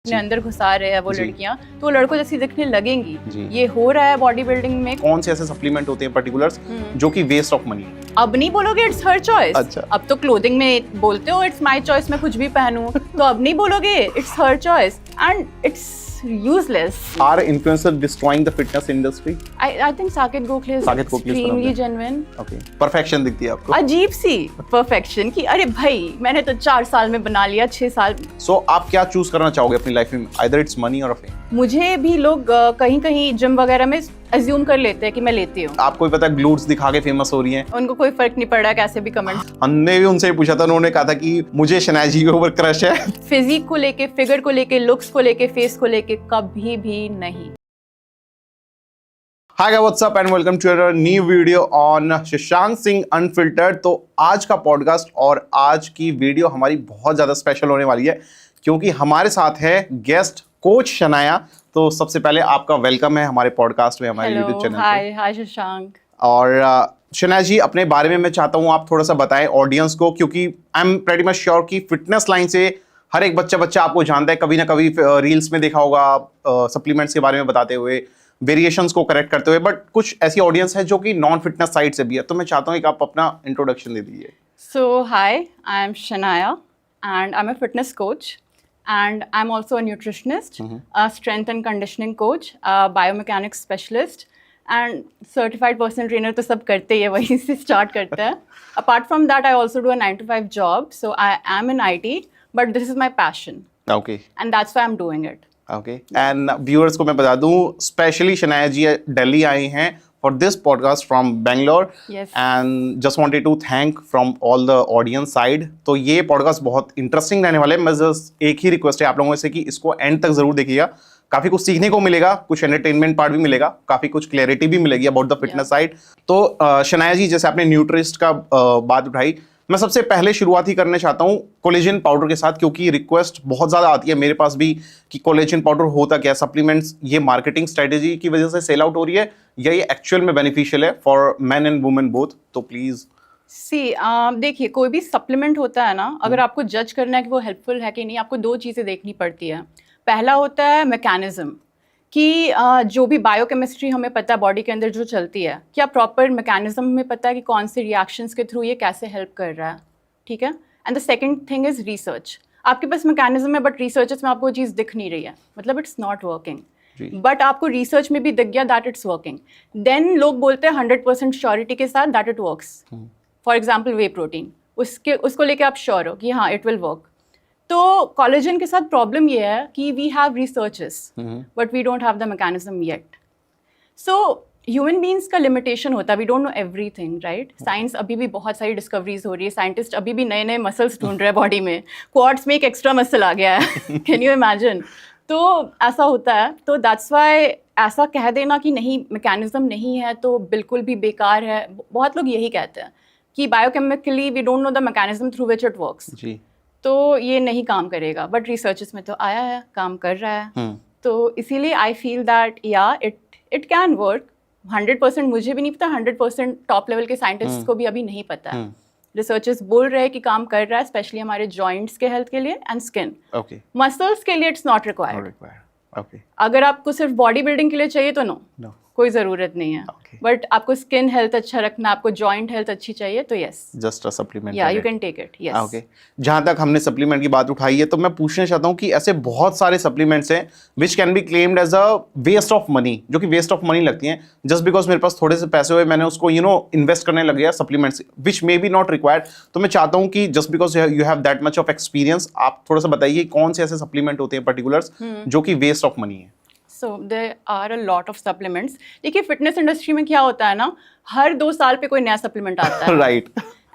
अपने अंदर घुसा रहे हैं वो लड़कियां, तो वो लड़कों जैसी दिखने लगेंगी। जी। ये हो रहा है बॉडी बिल्डिंग में। कौन से ऐसे सप्लीमेंट होते हैं पर्टिकुलर्स जो कि वेस्ट ऑफ मनी है? अब नहीं बोलोगे इट्स हर चॉइस। अच्छा। अब तो क्लोथिंग में बोलते हो इट्स माय चॉइस, मैं कुछ भी पहनूं, तो अब नहीं बोलोगे it's her choice and it's useless. Are influencers destroying the fitness industry? I think Saket Gokhale is extremely genuine. Okay. Perfection दिखती है आपको? अजीब सी perfection कि अरे भाई मैंने तो 4 साल में बना लिया, 6 साल। So आप क्या चूज करना चाहोगे अपनी लाइफ में? Either it's money or fame. मुझे भी लोग कहीं कहीं जिम वगैरह में अज्यूम कर लेते हैं कि मैं लेती हूँ। आपको भी पता है ग्लूट्स दिखा के फेमस हो रही हैं। उनको कोई फर्क नहीं पड़ रहा कैसे भी कमेंट्स। हमने भी उनसे पूछा था, उन्होंने कहा था कि मुझे शनाया जी के ऊपर क्रश है। फिजिक को लेके, फिगर को लेके, लुक्स को लेके, फेस को लेके कभी भी नहीं। Hi guys, what's up and welcome to a new video on Shashank Singh unfiltered. तो आज का पॉडकास्ट और आज की वीडियो हमारी बहुत ज़्यादा स्पेशल होने वाली है क्योंकि हमारे साथ है गेस्ट कोच शनाया। तो सबसे पहले आपका वेलकम है हमारे पॉडकास्ट में, हमारे यूट्यूब चैनल पे। हाय शशांक। और शनाया जी, अपने बारे में मैं चाहता हूँ आप थोड़ा सा बताएं ऑडियंस को, क्योंकि I am pretty much sure कि फिटनेस लाइन से हर एक बच्चा आपको जानता है, कभी ना कभी रील्स में देखा होगा सप्लीमेंट्स के बारे में बताते हुए, वेरिएशंस को करेक्ट करते हुए, बट कुछ ऐसी ऑडियंस है जो कि नॉन फिटनेस साइड से भी है। तो मैं चाहता हूँ कि आप अपना इंट्रोडक्शन दे दीजिए। So hi, I am Shanaya and I'm a fitness coach and I'm also a nutritionist, a strength and conditioning coach, a biomechanics specialist and certified personal trainer। तो सब करते ही है, वहीं से स्टार्ट करते हैं। Apart from that, I also do a 9 to 5 job, so I am in IT, but this is my passion। Okay. And that's why I'm doing it। Okay. And viewers को मैं बता दूं, स्पेशली शनाया जी दिल्ली आई हैं for this podcast from Bangalore। Yes। And just wanted to thank from all the audience side। तो ये podcast बहुत interesting रहने वाला है। मैं जस्ट एक ही रिक्वेस्ट है आप लोगों से कि इसको एंड तक जरूर देखिएगा, काफी कुछ सीखने को मिलेगा, कुछ एंटरटेनमेंट पार्ट भी मिलेगा, काफी कुछ क्लैरिटी भी मिलेगी अबाउट द फिटनेस साइड। तो शनाया जी, जैसे आपने न्यूट्रिस्ट का बात उठाई, मैं सबसे पहले शुरुआत ही करना चाहता हूँ कोलेजन पाउडर के साथ, क्योंकि रिक्वेस्ट बहुत ज़्यादा आती है मेरे पास भी कि कोलेजन पाउडर होता क्या, सप्लीमेंट्स ये मार्केटिंग स्ट्रेटेजी की वजह से सेल आउट हो रही है या ये एक्चुअल में बेनिफिशियल है for man and women both? तो प्लीज़ देखिए, कोई भी सप्लीमेंट होता है ना, अगर आपको जज करना है कि वो हेल्पफुल है कि नहीं, आपको 2 चीज़ें देखनी पड़ती है। पहला होता है मैकेनिज्म, कि जो भी बायोकेमिस्ट्री हमें पता है बॉडी के अंदर जो चलती है, क्या प्रॉपर मैकेनिज्म में पता है कि कौन से रिएक्शंस के थ्रू ये कैसे हेल्प कर रहा है, ठीक है। And the second thing is research. आपके पास मैकेनिज्म है बट रिसर्चेस में आपको वो चीज़ दिख नहीं रही है, मतलब इट्स नॉट वर्किंग। बट आपको रिसर्च में भी दिख गया दैट इट्स वर्किंग, देन लोग बोलते हैं 100% श्योरिटी के साथ that it works. For example whey protein, उसको लेके आप श्योर हो कि हाँ इट विल वर्क। तो कोलेजन के साथ प्रॉब्लम ये है कि we have researches but we don't have the mechanism yet. So human beings का लिमिटेशन होता है, we don't know everything, right. Science अभी भी बहुत सारी डिस्कवरीज हो रही है, साइंटिस्ट अभी भी नए नए मसल्स ढूंढ रहे हैं बॉडी में, क्वाड्स में एक एक्स्ट्रा मसल आ गया है कैन यू इमेजिन। तो ऐसा होता है, तो दैट्स वाई ऐसा कह देना कि नहीं मैकेनिज्म नहीं है तो बिल्कुल भी बेकार है। बहुत लोग यही कहते हैं कि biochemically we don't know the mechanism through which it works, तो ये नहीं काम करेगा, बट रिसर्चेस में तो आया है, काम कर रहा है। तो इसीलिए आई फील दैट या इट कैन वर्क। 100% मुझे भी नहीं पता, 100% टॉप लेवल के साइंटिस्ट को भी अभी नहीं पता है। रिसर्चर्स बोल रहे हैं कि काम कर रहा है, स्पेशली हमारे जॉइंट्स के हेल्थ के लिए एंड स्किन। मसल्स के लिए इट्स नॉट रिक्वायर्ड। अगर आपको सिर्फ बॉडी बिल्डिंग के लिए चाहिए तो नो, कोई ज़रूरत नहीं है। बट आपको स्किन हेल्थ अच्छा रखना, आपको जॉइंट हेल्थ अच्छी चाहिए तो यस, जस्ट अ सप्लीमेंट, या you can take it. Yes. Okay. जहाँ तक हमने सप्लीमेंट की बात उठाई है, तो मैं पूछना चाहता हूँ कि ऐसे बहुत सारे सप्लीमेंट्स हैं which can be claimed as a waste of money, जो कि वेस्ट ऑफ मनी लगती हैं जस्ट बिकॉज मेरे पास थोड़े से पैसे हुए, मैंने उसको इन्वेस्ट करने लग गया supplements which may be not required. तो मैं चाहता हूँ कि just because you have that much of experience, आप थोड़ा सा बताइए कौन से ऐसे सप्लीमेंट होते हैं पर्टिकुलर्स जो कि वेस्ट ऑफ मनी है। So there are a lot of supplements। देखिए फिटनेस इंडस्ट्री में क्या होता है ना, हर 2 साल पे कोई नया सप्लीमेंट आता है, right.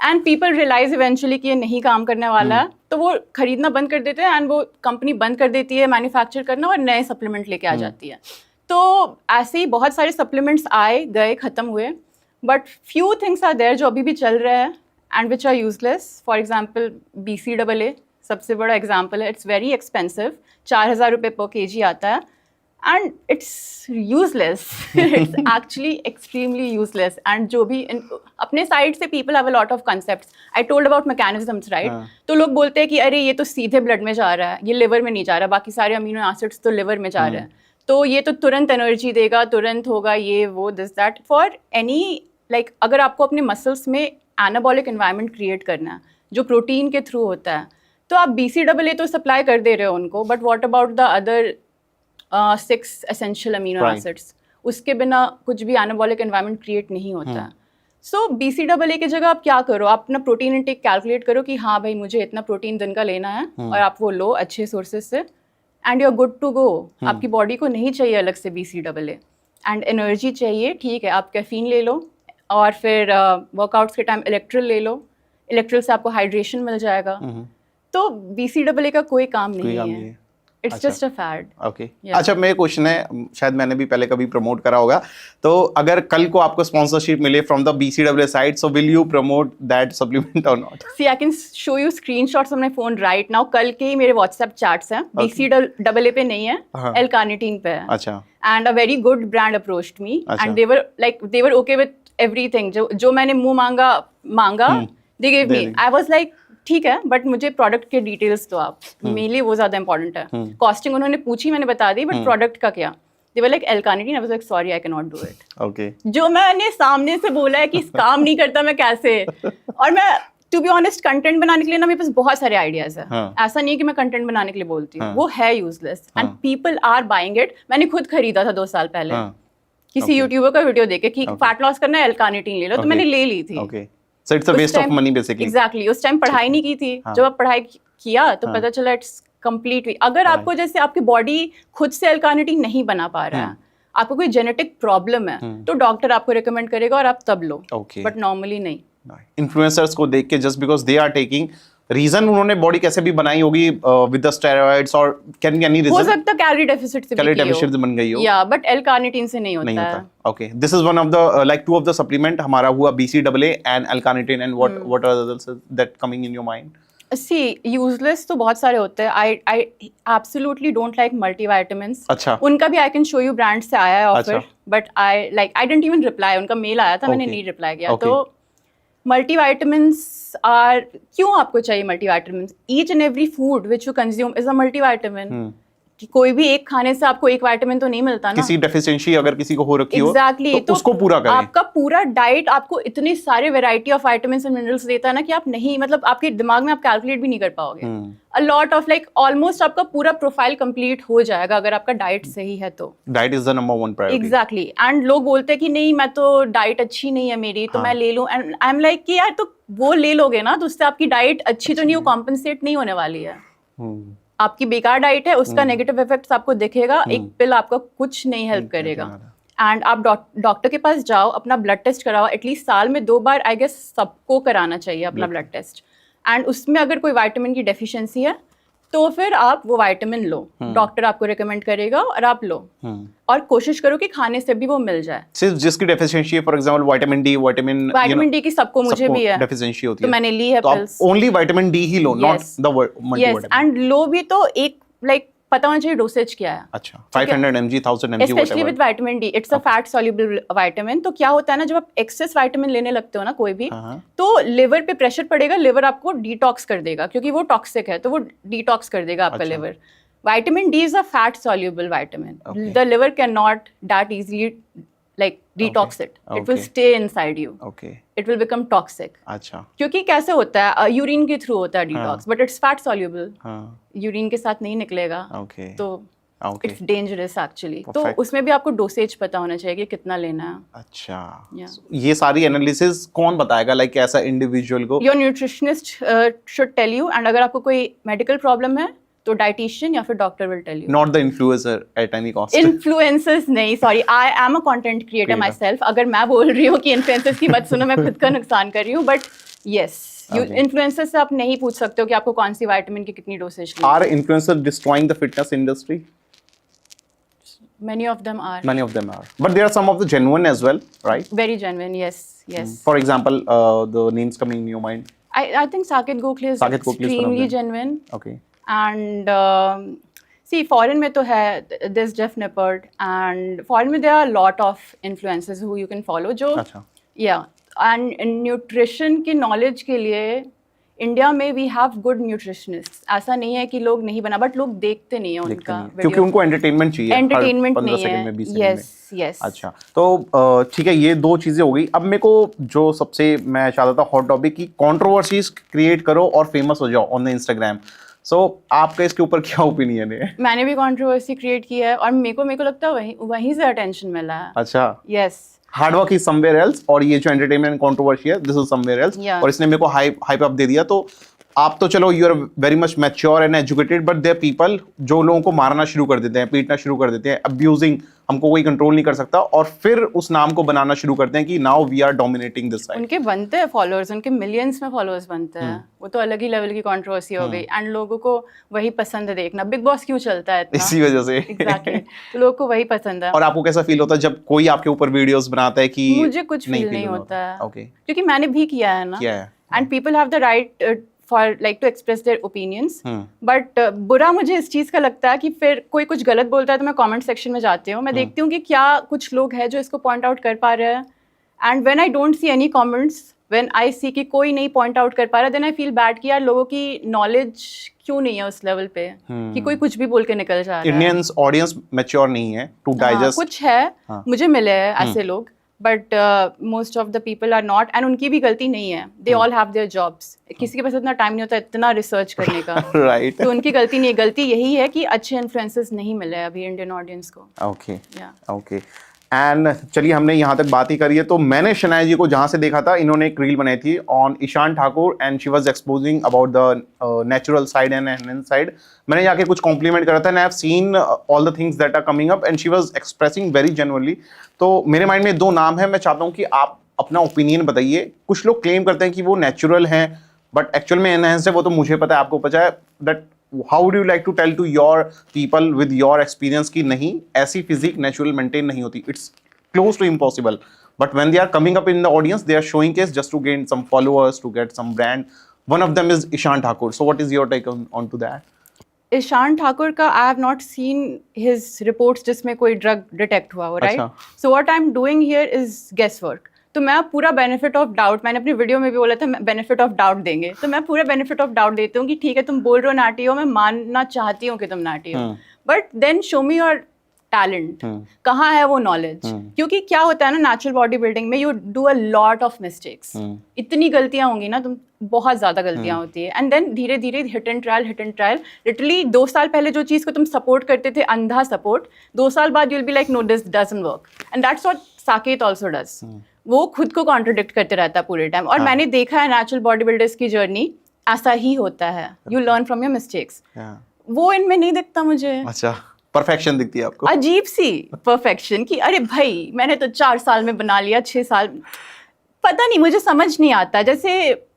And people realise eventually कि ये नहीं काम करने वाला है, तो वो खरीदना बंद कर देते हैं एंड वो कंपनी बंद कर देती है मैन्युफैक्चर करना और नए सप्लीमेंट लेके आ जाती है। तो ऐसे ही बहुत सारे सप्लीमेंट्स आए गए, ख़त्म हुए, but few things are there जो अभी भी चल रहे हैं and which are useless. For example BCAA सबसे बड़ा एग्जाम्पल है। इट्स वेरी एक्सपेंसिव, 4000 रुपये पर kg आता है and it's useless. It's actually extremely useless. And जो भी अपने साइड से people have a lot of concepts. I told about mechanisms, right? तो लोग बोलते हैं कि अरे ये तो सीधे ब्लड में जा रहा है, ये लिवर में नहीं जा रहा, बाकी सारे अमीनो एसिड्स तो लिवर में जा रहे हैं, तो ये तो तुरंत एनर्जी देगा, तुरंत होगा ये वो this that. For any like अगर आपको अपने मसल्स में एनाबॉलिक एनवायरनमेंट क्रिएट करना है जो प्रोटीन के थ्रू होता है, तो आप BCAA तो सप्लाई कर दे रहे हो उनको, but what about the other 6 essential amino acids? उसके बिना कुछ भी एनाबॉलिक एनवायरनमेंट क्रिएट नहीं होता है. सो BCAA की जगह आप क्या करो, आप अपना प्रोटीन इंटेक कैलकुलेट करो कि हाँ भाई मुझे इतना प्रोटीन दिन का लेना है, और आप वो लो अच्छे सोर्सेज से, and you are good to go. आपकी बॉडी को नहीं चाहिए अलग से BCAA. एंड एनर्जी चाहिए, ठीक है, आप कैफीन ले लो, और फिर वर्कआउट्स के टाइम इलेक्ट्रल ले लो, इलेक्ट्रल से आपको हाइड्रेशन मिल जाएगा. तो BCAA का कोई काम नहीं है. It's just a fad. Okay. अच्छा, मेरा क्वेश्चन है, शायद मैंने भी पहले कभी प्रमोट करा होगा, तो अगर कल को आपको स्पॉन्सरशिप मिले from the BCAA side, so will you promote that supplement और not? See I can show you screenshots on my phone right now. कल के ही मेरे व्हाट्सएप चैट्स हैं. BCAA पे नहीं है, L-carnitine पे है. अच्छा. And a very good brand approached me, and they were okay with everything. जो मैंने मुंह मांगा they gave me. I was like ठीक है, बट मुझे प्रोडक्ट के डिटेल्स तो आप मेनली वो ज्यादा इंपॉर्टेंट है. कॉस्टिंग उन्होंने पूछी, मैंने बता दी, बट प्रोडक्ट का क्या? They were like L-carnitine. I was like sorry, I can not do it. Okay. जो मैंने सामने से बोला है कि काम नहीं करता, मैं कैसे? और मैं टू बी ऑनेस्ट कंटेंट बनाने के लिए ना मेरे पास बहुत सारे आइडियाज है. ऐसा नहीं है कि मैं कंटेंट बनाने के लिए बोलती हूँ, वो है useless and people are buying it. मैंने खुद खरीदा था 2 साल पहले किसी यूट्यूबर का वीडियो देख के कि फैट लॉस करना है, L-carnitine ले लो, तो मैंने ले ली थी. So it's a waste of money basically. Exactly. उस टाइम पढ़ाई नहीं की थी. जब आप पढ़ाई किया तो पता चला इट्स कंप्लीटली. अगर आपको जैसे आपकी बॉडी खुद से L-carnitine नहीं बना पा रहा है, आपको कोई जेनेटिक प्रॉब्लम है, तो डॉक्टर आपको रिकमेंड करेगा और आप तब लो. बट नॉर्मली नहीं. इन्फ्लुएंसर्स को देख के just because they are taking reason, उन्होंने बॉडी कैसे भी बनाई होगी विद द स्टेरॉइड्स, और कैन बी एनी रीजन. हो सकता है कैलोरी डेफिसिट से, कैलोरी डेफिसिट से बन गई हो. या बट L-carnitine से नहीं होता है. Okay. This is one of the like 2 of the supplement. हमारा हुआ BCAA and L-carnitine, and what are the others that coming in your mind? See useless तो बहुत सारे होते हैं. I absolutely don't like multivitamins. अच्छा. उनका भी I can show you brand से आया है offer, but I didn't even reply. उनका मेल आया था, मैंने नहीं रिप्लाई किया. तो मल्टीविटामिन्स आर, क्यों आपको चाहिए multivitamins? Each and every food which you consume is a multivitamin. कि कोई भी एक खाने से आपको एक विटामिन तो नहीं मिलता ना. किसी डेफिशिएंसी अगर किसी को हो रखी हो, exactly, तो उसको पूरा करें. आपका पूरा डाइट आपको इतने सारे variety of vitamins and minerals देता है ना कि आप नहीं, मतलब आपके दिमाग में आप कैलकुलेट भी नहीं कर पाओगे. अ लॉट ऑफ लाइक ऑलमोस्ट आपका पूरा प्रोफाइल कंप्लीट हो जाएगा अगर आपका डाइट सही है तो. Diet is the number 1 priority. Exactly. And लोग बोलते हैं कि नहीं मैं तो डाइट अच्छी नहीं है मेरी, तो मैं ले लूं. एंड आई एम लाइक कि यार तो वो ले लोगे ना, तो उससे आपकी डाइट अच्छी तो नहीं, वो कॉम्पनसेट नहीं होने वाली है. आपकी बेकार डाइट है, उसका नेगेटिव इफेक्ट्स आपको दिखेगा. एक पिल आपका कुछ नहीं हेल्प करेगा. एंड आप डॉक्टर के पास जाओ, अपना ब्लड टेस्ट कराओ. एटलीस्ट साल में 2 बार आई गेस सबको कराना चाहिए अपना ब्लड टेस्ट. एंड उसमें अगर कोई विटामिन की डेफिशिएंसी है तो फिर आप वो विटामिन लो. डॉक्टर आपको रिकमेंड करेगा और आप लो. और कोशिश करो कि खाने से भी वो मिल जाए. सिर्फ जिसकी डेफिशिएंसी है, फॉर एग्जांपल विटामिन डी की सबको मुझे भी है, डेफिशिएंसी होती है, तो मैंने ली है pills. Only vitamin D he low, not the multivitamin. And low भी तो एक लाइक पता होना चाहिए डोसेज क्या है. अच्छा. 500 mg, 1000 mg, specially with vitamin D. It's a fat soluble vitamin. तो क्या होता है ना, जब आप एक्सेस विटामिन लेने लगते हो ना कोई भी, तो लिवर पे प्रेशर पड़ेगा, लिवर आपको डिटॉक्स कर देगा क्योंकि वो टॉक्सिक है, तो वो डिटॉक्स कर देगा आपका liver. Vitamin D is a fat soluble vitamin. Okay. The liver cannot that easily like detox it. It will stay inside you. Okay. It will become toxic. अच्छा. क्योंकि कैसे होता है, यूरिन के थ्रू होता है detox, but it's fat soluble. Urine के साथ नहीं निकलेगा. तो इट्स डेंजरस एक्चुअली. तो उसमें भी आपको डोसेज पता होना चाहिए कि कितना लेना है. अच्छा. ये सारी एनालिसिस कौन बताएगा, लाइक ऐसा इंडिविजुअल को? Your nutritionist should tell you. And अगर आपको कोई मेडिकल प्रॉब्लम है तो डाइटिशियन या फिर doctor will tell you. Not the influencer at any cost. Influencers नहीं, sorry, I am a content creator myself. अगर मैं बोल रही हूँ कि इन्फ्लुएंसर्स की मत सुनो, मैं खुद का नुकसान कर रही हूँ. बट येस, इन्फ्लुएंसर्स से आप नहीं पूछ सकते हो कि आपको कौन सी विटामिन की कितनी डोसेज लेनी है. Are influencer destroying the fitness industry? Many of them are. Many of them are. But there are some of the genuine as well, right? Very genuine, yes, yes. For example, the names coming in your mind? I think Saket Gokhale is extremely genuine. Okay. And see foreign में तो है this Jeff Nippard, and foreign में there are lot of influencers who you can follow जो अच्छा या and nutrition की knowledge के लिए इंडिया में वी हैव गुड न्यूट्रिशनिस्ट। ऐसा नहीं है कि लोग नहीं बना, बट लोग देखते नहीं है देखते उनका नहीं है, क्योंकि उनको एंटरटेनमेंट चाहिए, हर एंटरटेनमेंट 15 नहीं सेकंड है। में 20 सेकंड में। Yes yes. अच्छा, तो ठीक है, ये दो चीजें हो गई। अब मेरे को जो सबसे मैं चाहता था हॉट टॉपिक की, कंट्रोवर्सीज क्रिएट करो और फेमस हो जाओ ऑन द इंस्टाग्राम। सो आपका इसके ऊपर क्या ओपिनियन है? मैंने भी कंट्रोवर्सी क्रिएट की है और मेरे को लगता है वहीं से अटेंशन मिला है। अच्छा, yes, hard work is somewhere else और ये जो एंटरटेनमेंट कंट्रोवर्सी है this is somewhere else, Yeah. और इसने मेरे को हाइप अप दे दिया। तो आप तो चलो you are very much mature and educated, but there people जो लोगों को मारना शुरू कर देते हैं, पीटना शुरू कर देते हैं, अब्यूजिंग, हमको कोई कंट्रोल नहीं कर सकता, और फिर उस नाम को बनाना शुरू करते हैं कि now we are dominating this side. उनके बनते हैं फॉलोअर्स, उनके मिलियंस में फॉलोअर्स बनते हैं, वो तो अलग ही लेवल की कंट्रोवर्सी हो गई। एंड लोगों को वही पसंद है देखना। बिग बॉस क्यों चलता है इतना? इसी वजह से एग्जैक्टली, तो लोगों को वही पसंद है। और आपको कैसा फील होता है जब कोई आपके ऊपर वीडियोस बनाता है कि मुझे कुछ फील नहीं होता है, ओके, क्योंकि मैंने भी किया है ना। क्या है? And people have the right for like to express their opinions, but बुरा मुझे इस चीज़ का लगता है कि फिर कोई कुछ गलत बोलता है तो मैं कमेंट सेक्शन में जाती हूँ, मैं देखती हूँ कि क्या कुछ लोग हैं जो इसको पॉइंट आउट कर पा रहे हैं। And when I don't see any comments, when I see कि कोई नहीं पॉइंट आउट कर पा रहा, देन आई फील बैड कि यार लोगों की नॉलेज क्यों नहीं है उस लेवल पे कि कोई कुछ भी बोल के निकल जा रहा है। इंडियंस ऑडियंस मैच्योर नहीं है टू हाँ, डाइजेस्ट। कुछ है, मुझे मिले हैं ऐसे लोग, but most of the people are not, and उनकी भी गलती नहीं है। They all have their jobs, किसी के पास इतना टाइम नहीं होता इतना रिसर्च करने का। राइट, तो उनकी गलती नहीं है, गलती यही है कि अच्छे इन्फ्लुएंसर्स नहीं मिले अभी इंडियन ऑडियंस को। ओके या ओके। एंड चलिए, हमने यहाँ तक बात ही करी है, तो मैंने शनाया जी को जहाँ से देखा था, इन्होंने एक रील बनाई थी on Ishan Thakur and she was exposing about the natural side and enhance side. मैंने जाके कुछ कॉम्प्लीमेंट करा था and I have seen all the things that are coming up and she was expressing very genuinely. तो मेरे mind में दो नाम है, मैं चाहता हूँ कि आप अपना ओपिनियन बताइए। कुछ लोग क्लेम करते हैं कि वो नेचुरल हैं बट एक्चुअल में एनहेंस है, वो तो मुझे पता है, आपको पता है, that how would you like to tell to your people with your experience कि नहीं, ऐसी फिजिक नेचुरल मेंटेन नहीं होती, it's close to impossible, but when they are coming up in the audience they are showing case just to gain some followers, to get some brand. One of them is Ishan Thakur, so what is your take on to that? Ishan Thakur का I have not seen his reports जिसमें कोई drug detect हुआ हो, right? अच्छा। So what I am doing here is guesswork. तो मैं पूरा benefit of doubt, मैंने अपनी वीडियो में भी बोला था बेनिफिट ऑफ डाउट देंगे, तो मैं पूरा बेनिफिट ऑफ डाउट देती हूँ कि ठीक है तुम बोल रहे हो नाटी हो, मैं मानना चाहती हूँ कि तुम नाटी हो, but then show me your talent, कहाँ है वो नॉलेज? क्योंकि क्या होता है ना, नेचुरल बॉडी बिल्डिंग में you do a lot of mistakes, इतनी गलतियां होंगी ना, तुम बहुत ज्यादा गलतियां होती है, एंड देन धीरे धीरे हिट एंड ट्रायल। लिटरली 2 साल पहले जो चीज को तुम सपोर्ट करते थे, अंधा सपोर्ट, 2 साल बाद you will be like no this doesn't work, and that's what Saket also does. वो खुद को कॉन्ट्रडिक्ट करते रहता है पूरे टाइम, और मैंने देखा है नेचुरल बॉडी बिल्डर्स की जर्नी ऐसा ही होता है, you learn from your mistakes. वो इनमें नहीं दिखता मुझे। अच्छा, परफेक्शन दिखती है आपको? अजीब सी परफेक्शन कि अरे भाई मैंने तो 4 साल में बना लिया, 6 साल, पता नहीं, मुझे समझ नहीं आता। जैसे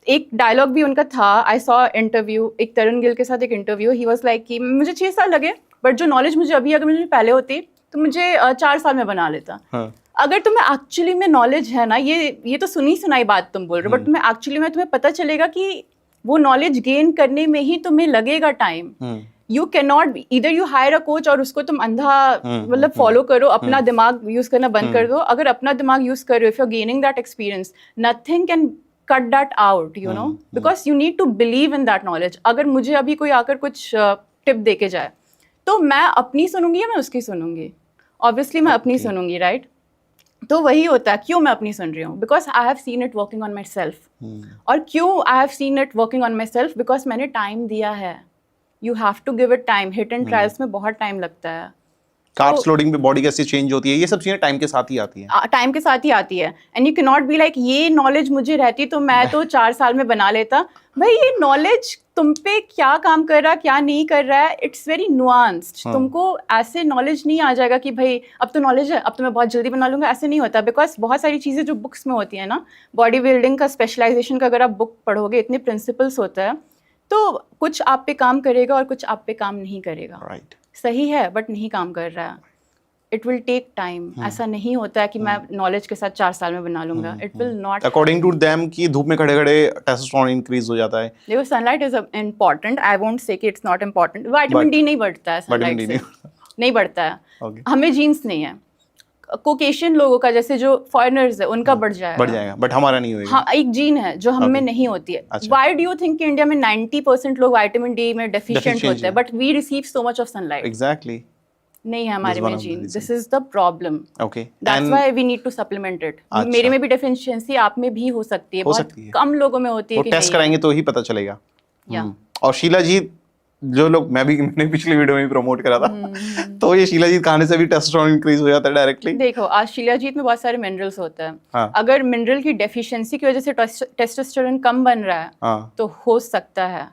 एक डायलॉग भी उनका था, आई सॉ इंटरव्यू, एक तरुण गिल के साथ एक इंटरव्यू, ही वाज लाइक कि मुझे 6 साल लगे, बट जो नॉलेज मुझे अभी, अगर मुझे पहले होती तो मुझे 4 साल में बना लेता। अगर तुम्हें एक्चुअली में नॉलेज है ना, ये तो सुनी सुनाई बात तुम बोल रहे हो, बट तुम्हें एक्चुअली में तुम्हें पता चलेगा कि वो नॉलेज गेन करने में ही तुम्हें लगेगा टाइम। यू कैन नॉट, इधर यू हायर अ कोच और उसको तुम अंधा मतलब फॉलो करो, अपना दिमाग यूज करना बंद कर दो। अगर अपना दिमाग यूज कर रहे हो, if you are gaining that experience, nothing can cut that out, you know, because you need to believe in that knowledge. अगर मुझे अभी कोई आकर कुछ टिप दे के जाए तो मैं अपनी सुनूंगी या मैं उसकी सुनूंगी? ऑब्वियसली मैं अपनी सुनूंगी, राइट? तो वही होता है, क्यों मैं अपनी सुन रही हूँ? Because I have seen it working on myself. और क्यों I have seen it working on myself? Because मैंने टाइम दिया है। You have to give it time. Hit and trials में बहुत टाइम लगता है। कार्ब्स लोडिंग पे बॉडी कैसे चेंज होती है, ये सब चीजें टाइम के साथ ही आती है। टाइम के साथ ही आती है, and you can not be like ये नॉलेज मुझे रहती तो मैं तो 4 साल में बना लेता। भाई ये नॉलेज तुम पे क्या काम कर रहा, क्या नहीं कर रहा है, इट्स वेरी नुआंस्ड। तुमको ऐसे नॉलेज नहीं आ जाएगा कि भाई अब तो नॉलेज है, अब तो मैं बहुत जल्दी बना लूंगा, ऐसे नहीं होता। बिकॉज बहुत सारी चीज़ें जो बुक्स में होती है ना, बॉडी बिल्डिंग का स्पेशलाइजेशन का अगर आप बुक पढ़ोगे, इतने प्रिंसिपल्स होता है, तो कुछ आप पे काम करेगा और कुछ आप पे काम नहीं करेगा। राइट, सही है बट नहीं काम कर रहा है। It will take time. ऐसा नहीं होता है कि मैं नॉलेज के साथ 4 साल में बना लूंगा। It will not. According to them कि धूप में खड़े खड़े टेस्टोस्टेरोन इंक्रीज हो जाता है। देखो sunlight is important, I won't say कि it's not important. Vitamin D नहीं बढ़ता है सनलाइट से, नहीं बढ़ता है। हमें जीन्स नहीं है, कोकेशियन लोगों का जैसे जो फॉरेनर्स है उनका बढ़ जाएगा बट हमारा नहीं होगा। हाँ, एक जीन है जो हम में नहीं होती है। व्हाई डू यू थिंक कि इंडिया में 90% लोग विटामिन डी में डेफिशिएंट होते हैं, but we receive so much of sunlight? Exactly, नहीं है हमारे में gene. This is the problem. Okay, that's why we need to supplement it. मेरे में भी डेफिशिएंसी, आप में भी हो सकती है, बहुत कम लोगों में होती है। वो टेस्ट कराएंगे तो ही पता चलेगा। या और शीला जी, जो लोग मैंने पिछली वीडियो में भी प्रमोट करा था, तो ये शीलाजीत खाने से भी टेस्टोस्टेरोन इंक्रीज हो जाता है डायरेक्टली। देखो, आज शीलाजीत में बहुत सारे मिनरल्स होते हैं। हाँ। अगर मिनरल की डेफिशिएंसी की वजह से टेस्टोस्टेरोन कम बन रहा है, हाँ, तो हो सकता है।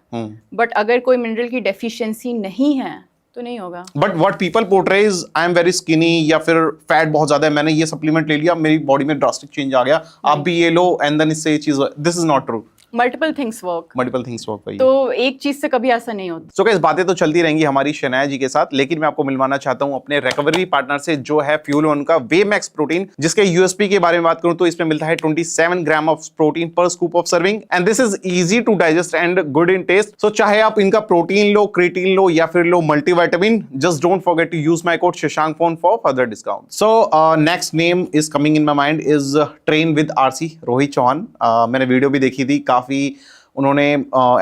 बट अगर कोई मिनरल की डेफिशिएंसी नहीं है तो नहीं होगा। But what people portrays, I am very skinny, या फिर फैट बहुत ज्यादा है, मैंने ये सप्लीमेंट ले लिया, मेरी बॉडी में ड्रास्टिक चेंज आ गया, आप भी ये लो एंड देन इससे ये चीज, this is not true. Multiple things work भाई। तो एक चीज से कभी ऐसा नहीं होता। सो गाइस, बातें तो चलती रहेंगी हमारी शनाया जी के साथ, लेकिन मैं आपको मिलवाना चाहता हूं अपने रिकवरी पार्टनर से, जो है फ्यूल वन का वे मैक्स प्रोटीन, जिसके यूएसपी के बारे में बात करूं तो इसमें मिलता है 27 gram of protein per scoop of serving, and this is easy to digest and good in taste. So चाहे आप इनका प्रोटीन लो, क्रिएटिन लो, या फिर लो multivitamin, just don't forget to use my code Shashank phone for further discount. So next name is coming in my mind is train with RC, Rohit Chauhan. मैंने video भी देखी थी, काफी उन्होंने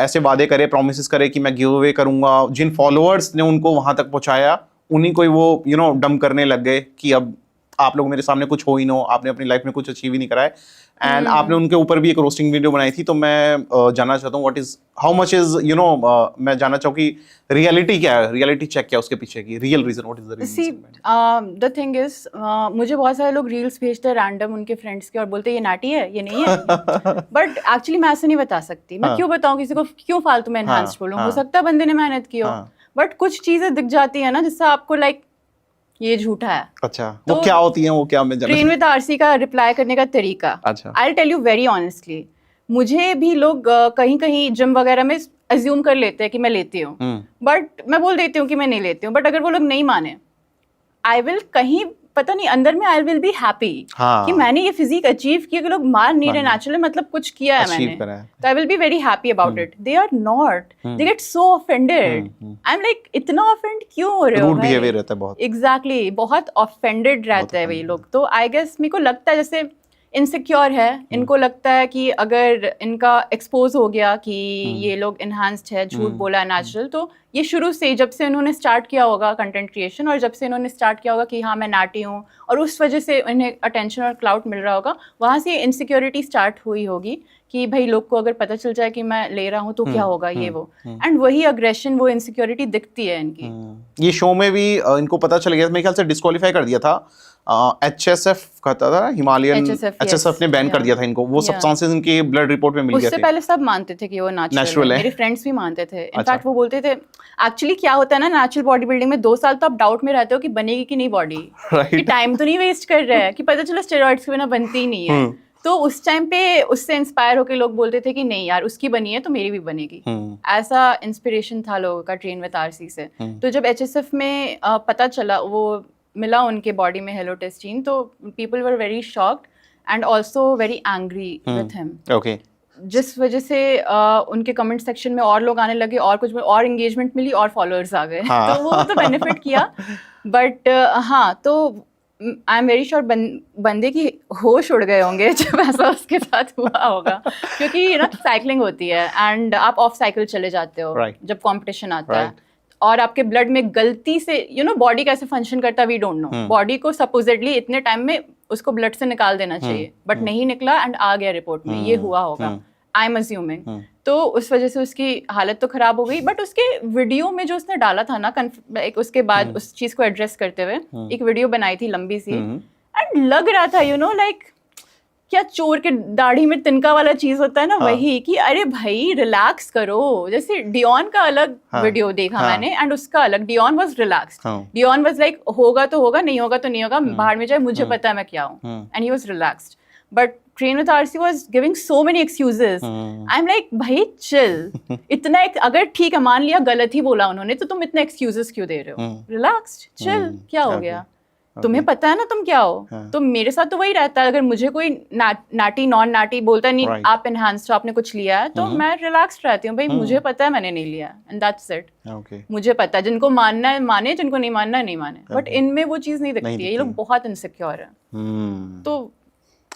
ऐसे वादे करे, प्रोमिस करे कि मैं गिव अवे करूंगा, जिन फॉलोअर्स ने उनको वहां तक पहुंचाया उन्हीं को ही वो डम करने लग गए कि अब आप लोग मेरे सामने कुछ हो ही ना, आपने अपनी लाइफ में कुछ अचीव ही नहीं करा है। एंड आपने उनके ऊपर भी एक रोस्टिंग वीडियो बनाई थी, तो मैं जानना चाहता हूँ what is, how much is, मैं जानना चाहूँ कि रियलिटी क्या है, रियलिटी चेक क्या है उसके पीछे की, real reason, what is the reason? The thing is, मुझे बहुत सारे लोग रील्स भेजते हैं रैंडम उनके फ्रेंड्स के और बोलते हैं ये नाटी है, ये नहीं है। बट एक्चुअली मैं ऐसे नहीं बता सकती। मैं क्यों बताऊं किसी को, क्यों फालतू में एनहांस्ड बोलूं? हो सकता है बंदे ने मेहनत की हो, बट कुछ चीजें दिख जाती है ना जिससे आपको लाइक ये झूठा है। अच्छा, तो वो क्या होती है, वो क्या? मैं ट्रेन विद आरसी का रिप्लाई करने का तरीका, अच्छा, I will tell you very honestly, मुझे भी लोग कहीं कहीं जिम वगैरह में अज्यूम कर लेते हैं कि मैं लेती हूँ, बट मैं बोल देती हूँ कि मैं नहीं लेती हूँ। बट अगर वो लोग नहीं माने, आई विल कहीं पता नहीं अंदर में आई विल बी हैप्पी कि मैंने ये फिजिक अचीव किया, कि लोग मार नहीं रहे नेचुरली, मतलब कुछ किया है मैंने, तो I will be very happy about it. They are not, they get so offended. I am like, इतना ऑफेंड क्यों हो रहे हो? रूड बिहेवियर रहता है बहुत। एग्जैक्टली, बहुत ऑफेंडेड रहते हैं वही लोग। तो आई गेस मेरे को लगता है जैसे इनसिक्योर है, इनको लगता है कि अगर इनका एक्सपोज हो गया कि ये लोग इन्हांस्ड है, झूठ बोला है नेचुरल, तो ये शुरू से जब से इन्होंने स्टार्ट किया होगा कंटेंट क्रिएशन, और जब से इन्होंने स्टार्ट किया होगा कि हाँ मैं नाटी हूँ, और उस वजह से इन्हें अटेंशन और क्लाउड मिल रहा होगा, वहाँ से इनसिक्योरिटी स्टार्ट हुई होगी कि भाई लोग को अगर पता चल जाए कि मैं ले रहा हूँ तो क्या होगा, ये वो, एंड वही अग्रेशन, वो इनसिक्योरिटी दिखती है इनकी। ये शो में भी इनको पता चल गया, मेरे ख्याल से डिस्क्वालीफाई कर दिया था HSF कहता था, हिमालयन HSF ने बैन कर दिया था इनको, वो सब्सटेंसेस इनके ब्लड रिपोर्ट में मिल गए थे। उससे पहले सब मानते थे कि वो नेचुरल है, मेरे फ्रेंड्स भी मानते थे। इनफैक्ट वो बोलते थे, एक्चुअली क्या होता है ना नेचुरल बॉडी बिल्डिंग में 2 साल तो आप डाउट में रहते हो कि बनेगी कि नहीं बॉडी, कि टाइम तो नहीं वेस्ट कर रहे हैं, कि पता चला स्टेरॉइड्स के बिना बनती ही नहीं है। तो उस टाइम पे उससे इंस्पायर होकर लोग बोलते थे कि नहीं यार, उसकी बनी है तो मेरी भी बनेगी। ऐसा इंस्पिरेशन था लोगों का ट्रेन विद आरसी से। तो जब HSF में पता चला, वो मिला उनके बॉडी में हेलोटेस्टिन, तो people were very shocked and also very angry with him. Okay, जिस वजह से उनके कमेंट सेक्शन में और लोग आने लगे, और कुछ और एंगेजमेंट मिली, और फॉलोअर्स आ गए। तो वो तो बेनिफिट किया, बट हाँ, तो आई एम वेरी श्योर बंदे की होश उड़ गए होंगे जब ऐसा उसके साथ हुआ होगा, क्योंकि ना साइकिलिंग होती है एंड आप ऑफ साइकिल चले जाते हो जब कंपटीशन आता है, और आपके ब्लड में गलती से बॉडी कैसे फंक्शन करता है वी डोंट नो। बॉडी को सपोजिटली इतने टाइम में उसको ब्लड से निकाल देना चाहिए, बट नहीं निकला एंड आ गया रिपोर्ट में, ये हुआ होगा आई एम अज्यूमिंग। तो उस वजह से उसकी हालत तो खराब हो गई, बट उसके वीडियो में जो उसने डाला था ना, एक उसके बाद उस चीज को एड्रेस करते हुए एक वीडियो बनाई थी लंबी सी, एंड लग रहा था लाइक क्या चोर के दाढ़ी में तिनका वाला चीज होता है ना, वही कि अरे भाई रिलैक्स करो। जैसे डियोन का अलग वीडियो देखा मैंने एंड उसका अलग, Dion was relaxed, Dion was like होगा तो होगा, नहीं होगा तो नहीं होगा, बाहर में जाए, मुझे पता है मैं क्या हूँ, and he was relaxed. But train with RC was giving so many excuses. I am like भाई चिल, इतना अगर ठीक है मान लिया गलत ही बोला उन्होंने, तो तुम इतने एक्सक्यूजेस क्यों दे रहे हो? रिलैक्स्ड, चिल, क्या हो गया? तुम्हें पता है ना तुम क्या हो। हाँ. तो मेरे साथ तो वही रहता है, अगर मुझे कोई नाटी नॉन नाटी बोलता नहीं Right. आप एनहांस हो, आपने कुछ लिया है, तो मैं रिलैक्स्ड रहती हूँ, भाई मुझे पता है मैंने नहीं लिया, एंड दैट्स इट। ओके, मुझे पता है, जिनको मानना है माने, जिनको नहीं मानना है नहीं माने, बट इनमें वो चीज नहीं दिखती है, ये लोग बहुत इनसिक्योर है। तो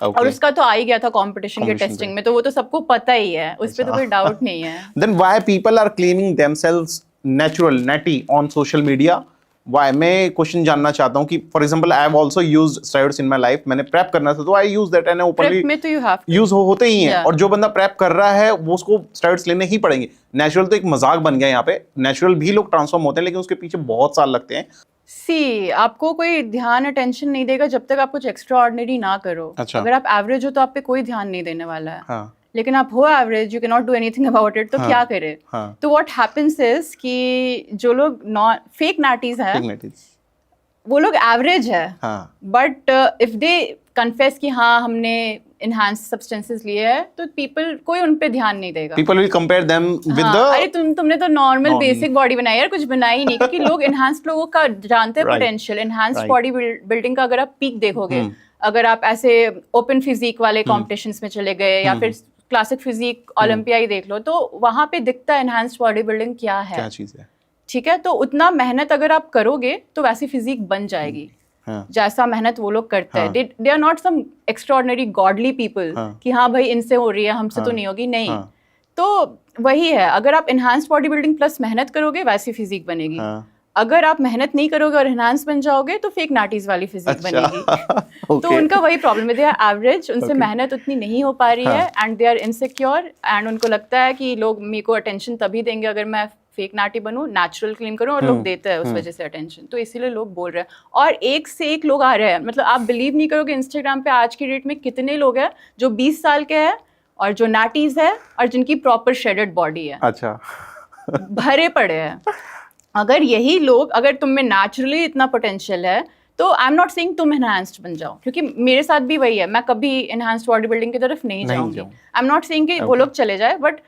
और उसका तो आ ही गया था कंपटीशन के टेस्टिंग में, तो वो तो सबको पता ही है, उस पे तो कोई डाउट नहीं है। Then why people are claiming themselves natural natty on social media? Why? मैं क्वेश्चन जानना चाहता हूँ कि for example I have also used steroids in my life, मैंने प्रेप करना था तो I use that and openly prep में तो यू हैव यूज होते ही हैं। Yeah. और जो बंदा प्रेप कर रहा है वो उसको स्टेरॉइड्स लेने ही पड़ेंगे। नेचुरल तो एक मजाक बन गया यहाँ पे, नेचुरल भी लोग ट्रांसफॉर्म होते हैं लेकिन उसके पीछे बहुत साल लगते हैं। सी आपको कोई ध्यान अटेंशन नहीं देगा जब तक आप कुछ एक्स्ट्रा ऑर्डिनरी ना करो। अच्छा। अगर आप एवरेज हो तो आप पे कोई ध्यान नहीं देने वाला है। हाँ. लेकिन आप हो average, you can not do anything about it, तो क्या करे? हाँ. तो व्हाट हैपेंस इज कि जो लोग फेक नाटीज हैं Dignity. वो लोग एवरेज है, हाँ. बट इफ दे कन्फेस कि हाँ हमने इनहांस सब्सटेंसेस लिए है, तो पीपल कोई उन पे ध्यान नहीं देगा। People will compare them with हाँ, the अरे तुमने तो नॉर्मल बेसिक बॉडी बनाई यार, कुछ बनाई नहीं, क्योंकि लोग इनहांस्ड लोगों का जानते हैं Right. Potential. Enhanced Right. Body building का अगर आप पीक देखोगे, अगर आप ऐसे ओपन फिजिक वाले कॉम्पिटिशंस में चले गए या फिर क्लासिक फिजिक ओलंपिया ही देख लो, तो वहां पे दिखता है इनहांस्ड बॉडी बिल्डिंग क्या है। क्या चीज है? ठीक है, तो उतना मेहनत अगर आप करोगे तो वैसी फिजिक बन जाएगी हाँ. जैसा मेहनत वो लोग करते हैं। They are not some extraordinary godly people कि हाँ भाई इनसे हो रही है हमसे तो नहीं होगी, नहीं। तो वही है, अगर आप इनहांस बॉडी बिल्डिंग प्लस मेहनत करोगे वैसी फिजिक बनेगी। अगर आप मेहनत नहीं करोगे और इनहांस बन जाओगे तो फेक नाटीज वाली फिजिक बनेगी। तो उनका वही प्रॉब्लम है, दे आर एवरेज, उनसे मेहनत उतनी नहीं हो पा रही है and they are insecure and उनको लगता है कि लोग मेरे को अटेंशन तभी देंगे अगर मैं फेक नाटी बनूं, नेचुरल क्लीन करूं, और लोग देते हैं उस वजह से अटेंशन, तो इसीलिए लोग बोल रहे हैं। और एक से एक लोग आ रहे हैं, मतलब आप बिलीव नहीं करोगे इंस्टाग्राम पे आज की डेट में कितने लोग हैं जो 20 साल के हैं और जो नाटीज है और जिनकी प्रॉपर शेडेड बॉडी है। अच्छा। भरे पड़े हैं। अगर यही लोग, अगर तुम में नेचुरली इतना पोटेंशियल है, तो आई एम नॉट सेइंग तुम एनहांस्ड बन जाओ, क्योंकि मेरे साथ भी वही है, मैं कभी एनहांस्ड बॉडी बिल्डिंग की तरफ नहीं जाऊंगी। आई एम नॉट सेइंग कि वो लोग चले जाए, बट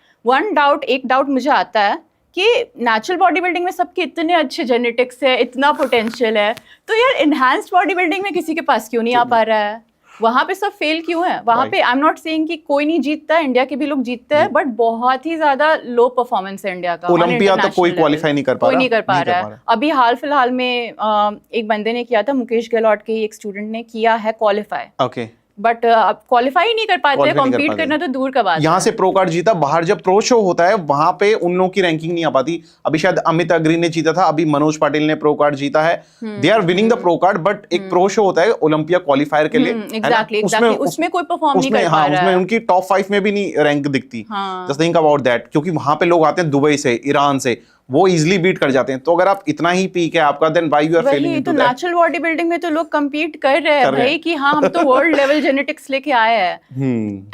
एक डाउट मुझे आता है कि नेचुरल बॉडी बिल्डिंग में सबके इतने अच्छे जेनेटिक्स है, इतना पोटेंशियल है, तो यार एनहांस्ड बॉडी बिल्डिंग में किसी के पास क्यों नहीं आ पा रहा है? वहां पे सब फेल क्यों है? वहां पे आई एम नॉट सेइंग कि कोई नहीं जीतता है, इंडिया के भी लोग जीतते हैं, बट बहुत ही ज्यादा लो परफॉर्मेंस है इंडिया का। ओलंपिया तो कोई क्वालिफाई नहीं कर पा रहा, कोई नहीं कर पा रहा है। अभी हाल फिलहाल में एक बंदे ने किया था, मुकेश गहलोत के एक स्टूडेंट ने किया है क्वालिफाई, ओके, बट अब क्वालिफाई ही नहीं कर पाते, कॉम्पीट करना तो दूर का बात है। यहाँ से प्रो कार्ड जीता, बाहर जब प्रो शो होता है वहां पे उन लोगों की रैंकिंग नहीं आ पाती। अभी शायद अमित अग्री ने जीता था, अभी मनोज पाटिल ने प्रो कार्ड जीता है, they are winning the pro card, but एक प्रो शो होता है ओलंपिया क्वालिफायर के लिए, एग्जैक्टली उसमें कोई परफॉर्म नहीं कर पा रहा है, उसमें उनकी टॉप 5 में भी नहीं रैंक दिखती। जस्ट थिंक अबाउट दैट, क्योंकि वहां पे लोग आते हैं दुबई से, ईरान से, वो इजीली बीट कर जाते हैं। तो अगर आप इतना ही पीक है आपका, then why you are failing into that? Natural body building में तो लोग compete कर रहे हैं भाई कि हाँ हम तो वर्ल्ड लेवल जेनेटिक्स लेके आए हैं।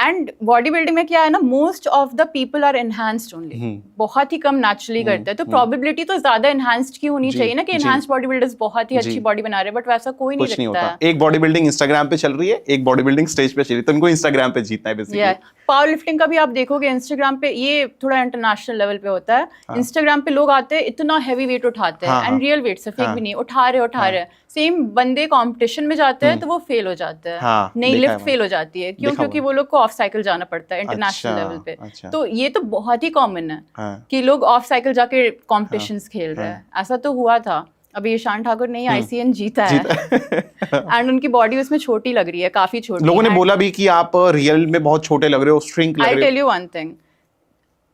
एंड बॉडी बिल्डिंग में क्या है ना, most of the people are enhanced only, बहुत ही कम नेचुरली करते हैं। तो प्रोबेबिलिटी तो ज्यादा एनहांस्ड की होनी चाहिए ना, कि एनहांस्ड बॉडी बिल्डर्स बहुत ही अच्छी बॉडी बना रहे हैं, बट वैसा कोई नहीं दिखता है। एक बॉडी बिल्डिंग इंस्टाग्राम पे चल रही है, एक बॉडी बिल्डिंग स्टेज पे चल रही है, तो इनको इंस्टाग्राम पे जीतना है बेसिकली। पावर लिफ्टिंग का भी आप देखोगे इंस्टाग्राम पे, ये थोड़ा इंटरनेशनल लेवल पे होता है। इंस्टाग्राम पे लोग आते हैं, इतना हैवी वेट उठाते हैं, एंड रियल वेट से फेक भी नहीं, उठा रहे। सेम बंदे कंपटीशन में जाते हैं तो वो फेल हो जाते हैं, नहीं लिफ्ट फेल हो जाती है। क्यों? क्योंकि वो लोग को ऑफ साइकिल जाना पड़ता है इंटरनेशनल लेवल पे। तो ये तो बहुत ही कॉमन है कि लोग ऑफ साइकिल जाके कॉम्पिटिशंस खेल रहे हैं। ऐसा तो हुआ था, अभी ईशान ठाकुर ने ICN जीता है एंड उनकी बॉडी उसमें छोटी लग रही है, काफी छोटी। लोगों ने बोला भी कि आप रियल में बहुत छोटे लग रहे हो, श्रिंक लग रहे हो। I tell you one thing,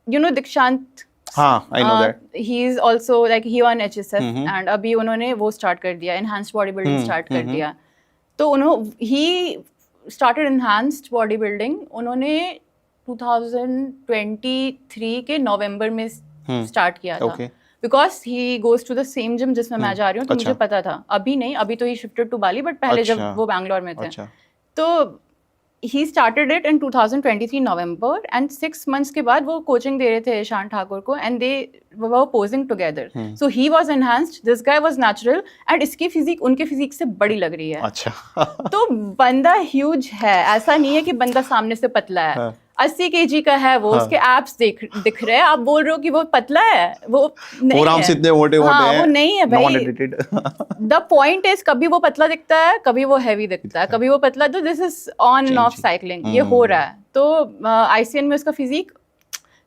you know Dikshant, हाँ, I know that. He is also like he on HSF and अभी उन्होंने वो स्टार्ट कर दिया, enhanced बॉडी बिल्डिंग स्टार्ट कर दिया। तो he started enhanced body building, उन्होंने 2023 के नवंबर में स्टार्ट किया था, because he goes to the same gym जिसमें मैं जा रही हूँ। तो मुझे पता था, अभी नहीं, अभी तो ही शिफ्टेड टू बाली, बट पहले जब वो बैंगलोर में थे, तो he started it in 2023 November and 6 months के बाद वो कोचिंग दे रहे थे ईशान ठाकुर को, and they were posing together. So he was enhanced, this guy was natural, and इसकी फिजिक उनके फिजिक से बड़ी लग रही है। अच्छा। तो बंदा ह्यूज है, ऐसा नहीं है कि बंदा सामने से पतला है। 80 kg का है वो, हाँ। उसके एब्स दिख रहे हैं, आप बोल रहे हो कि वो पतला है, वो नहीं फोरआर्म्स है। इतने मोटे-मोटे हाँ, हैं, वो नहीं है भाई। Non edited. The point is कभी वो पतला दिखता है, कभी वो हैवी दिखता है, कभी वो पतला, तो this is on end of Changing. Cycling, ये हो रहा है। तो आईसीएन में उसका फिजिक,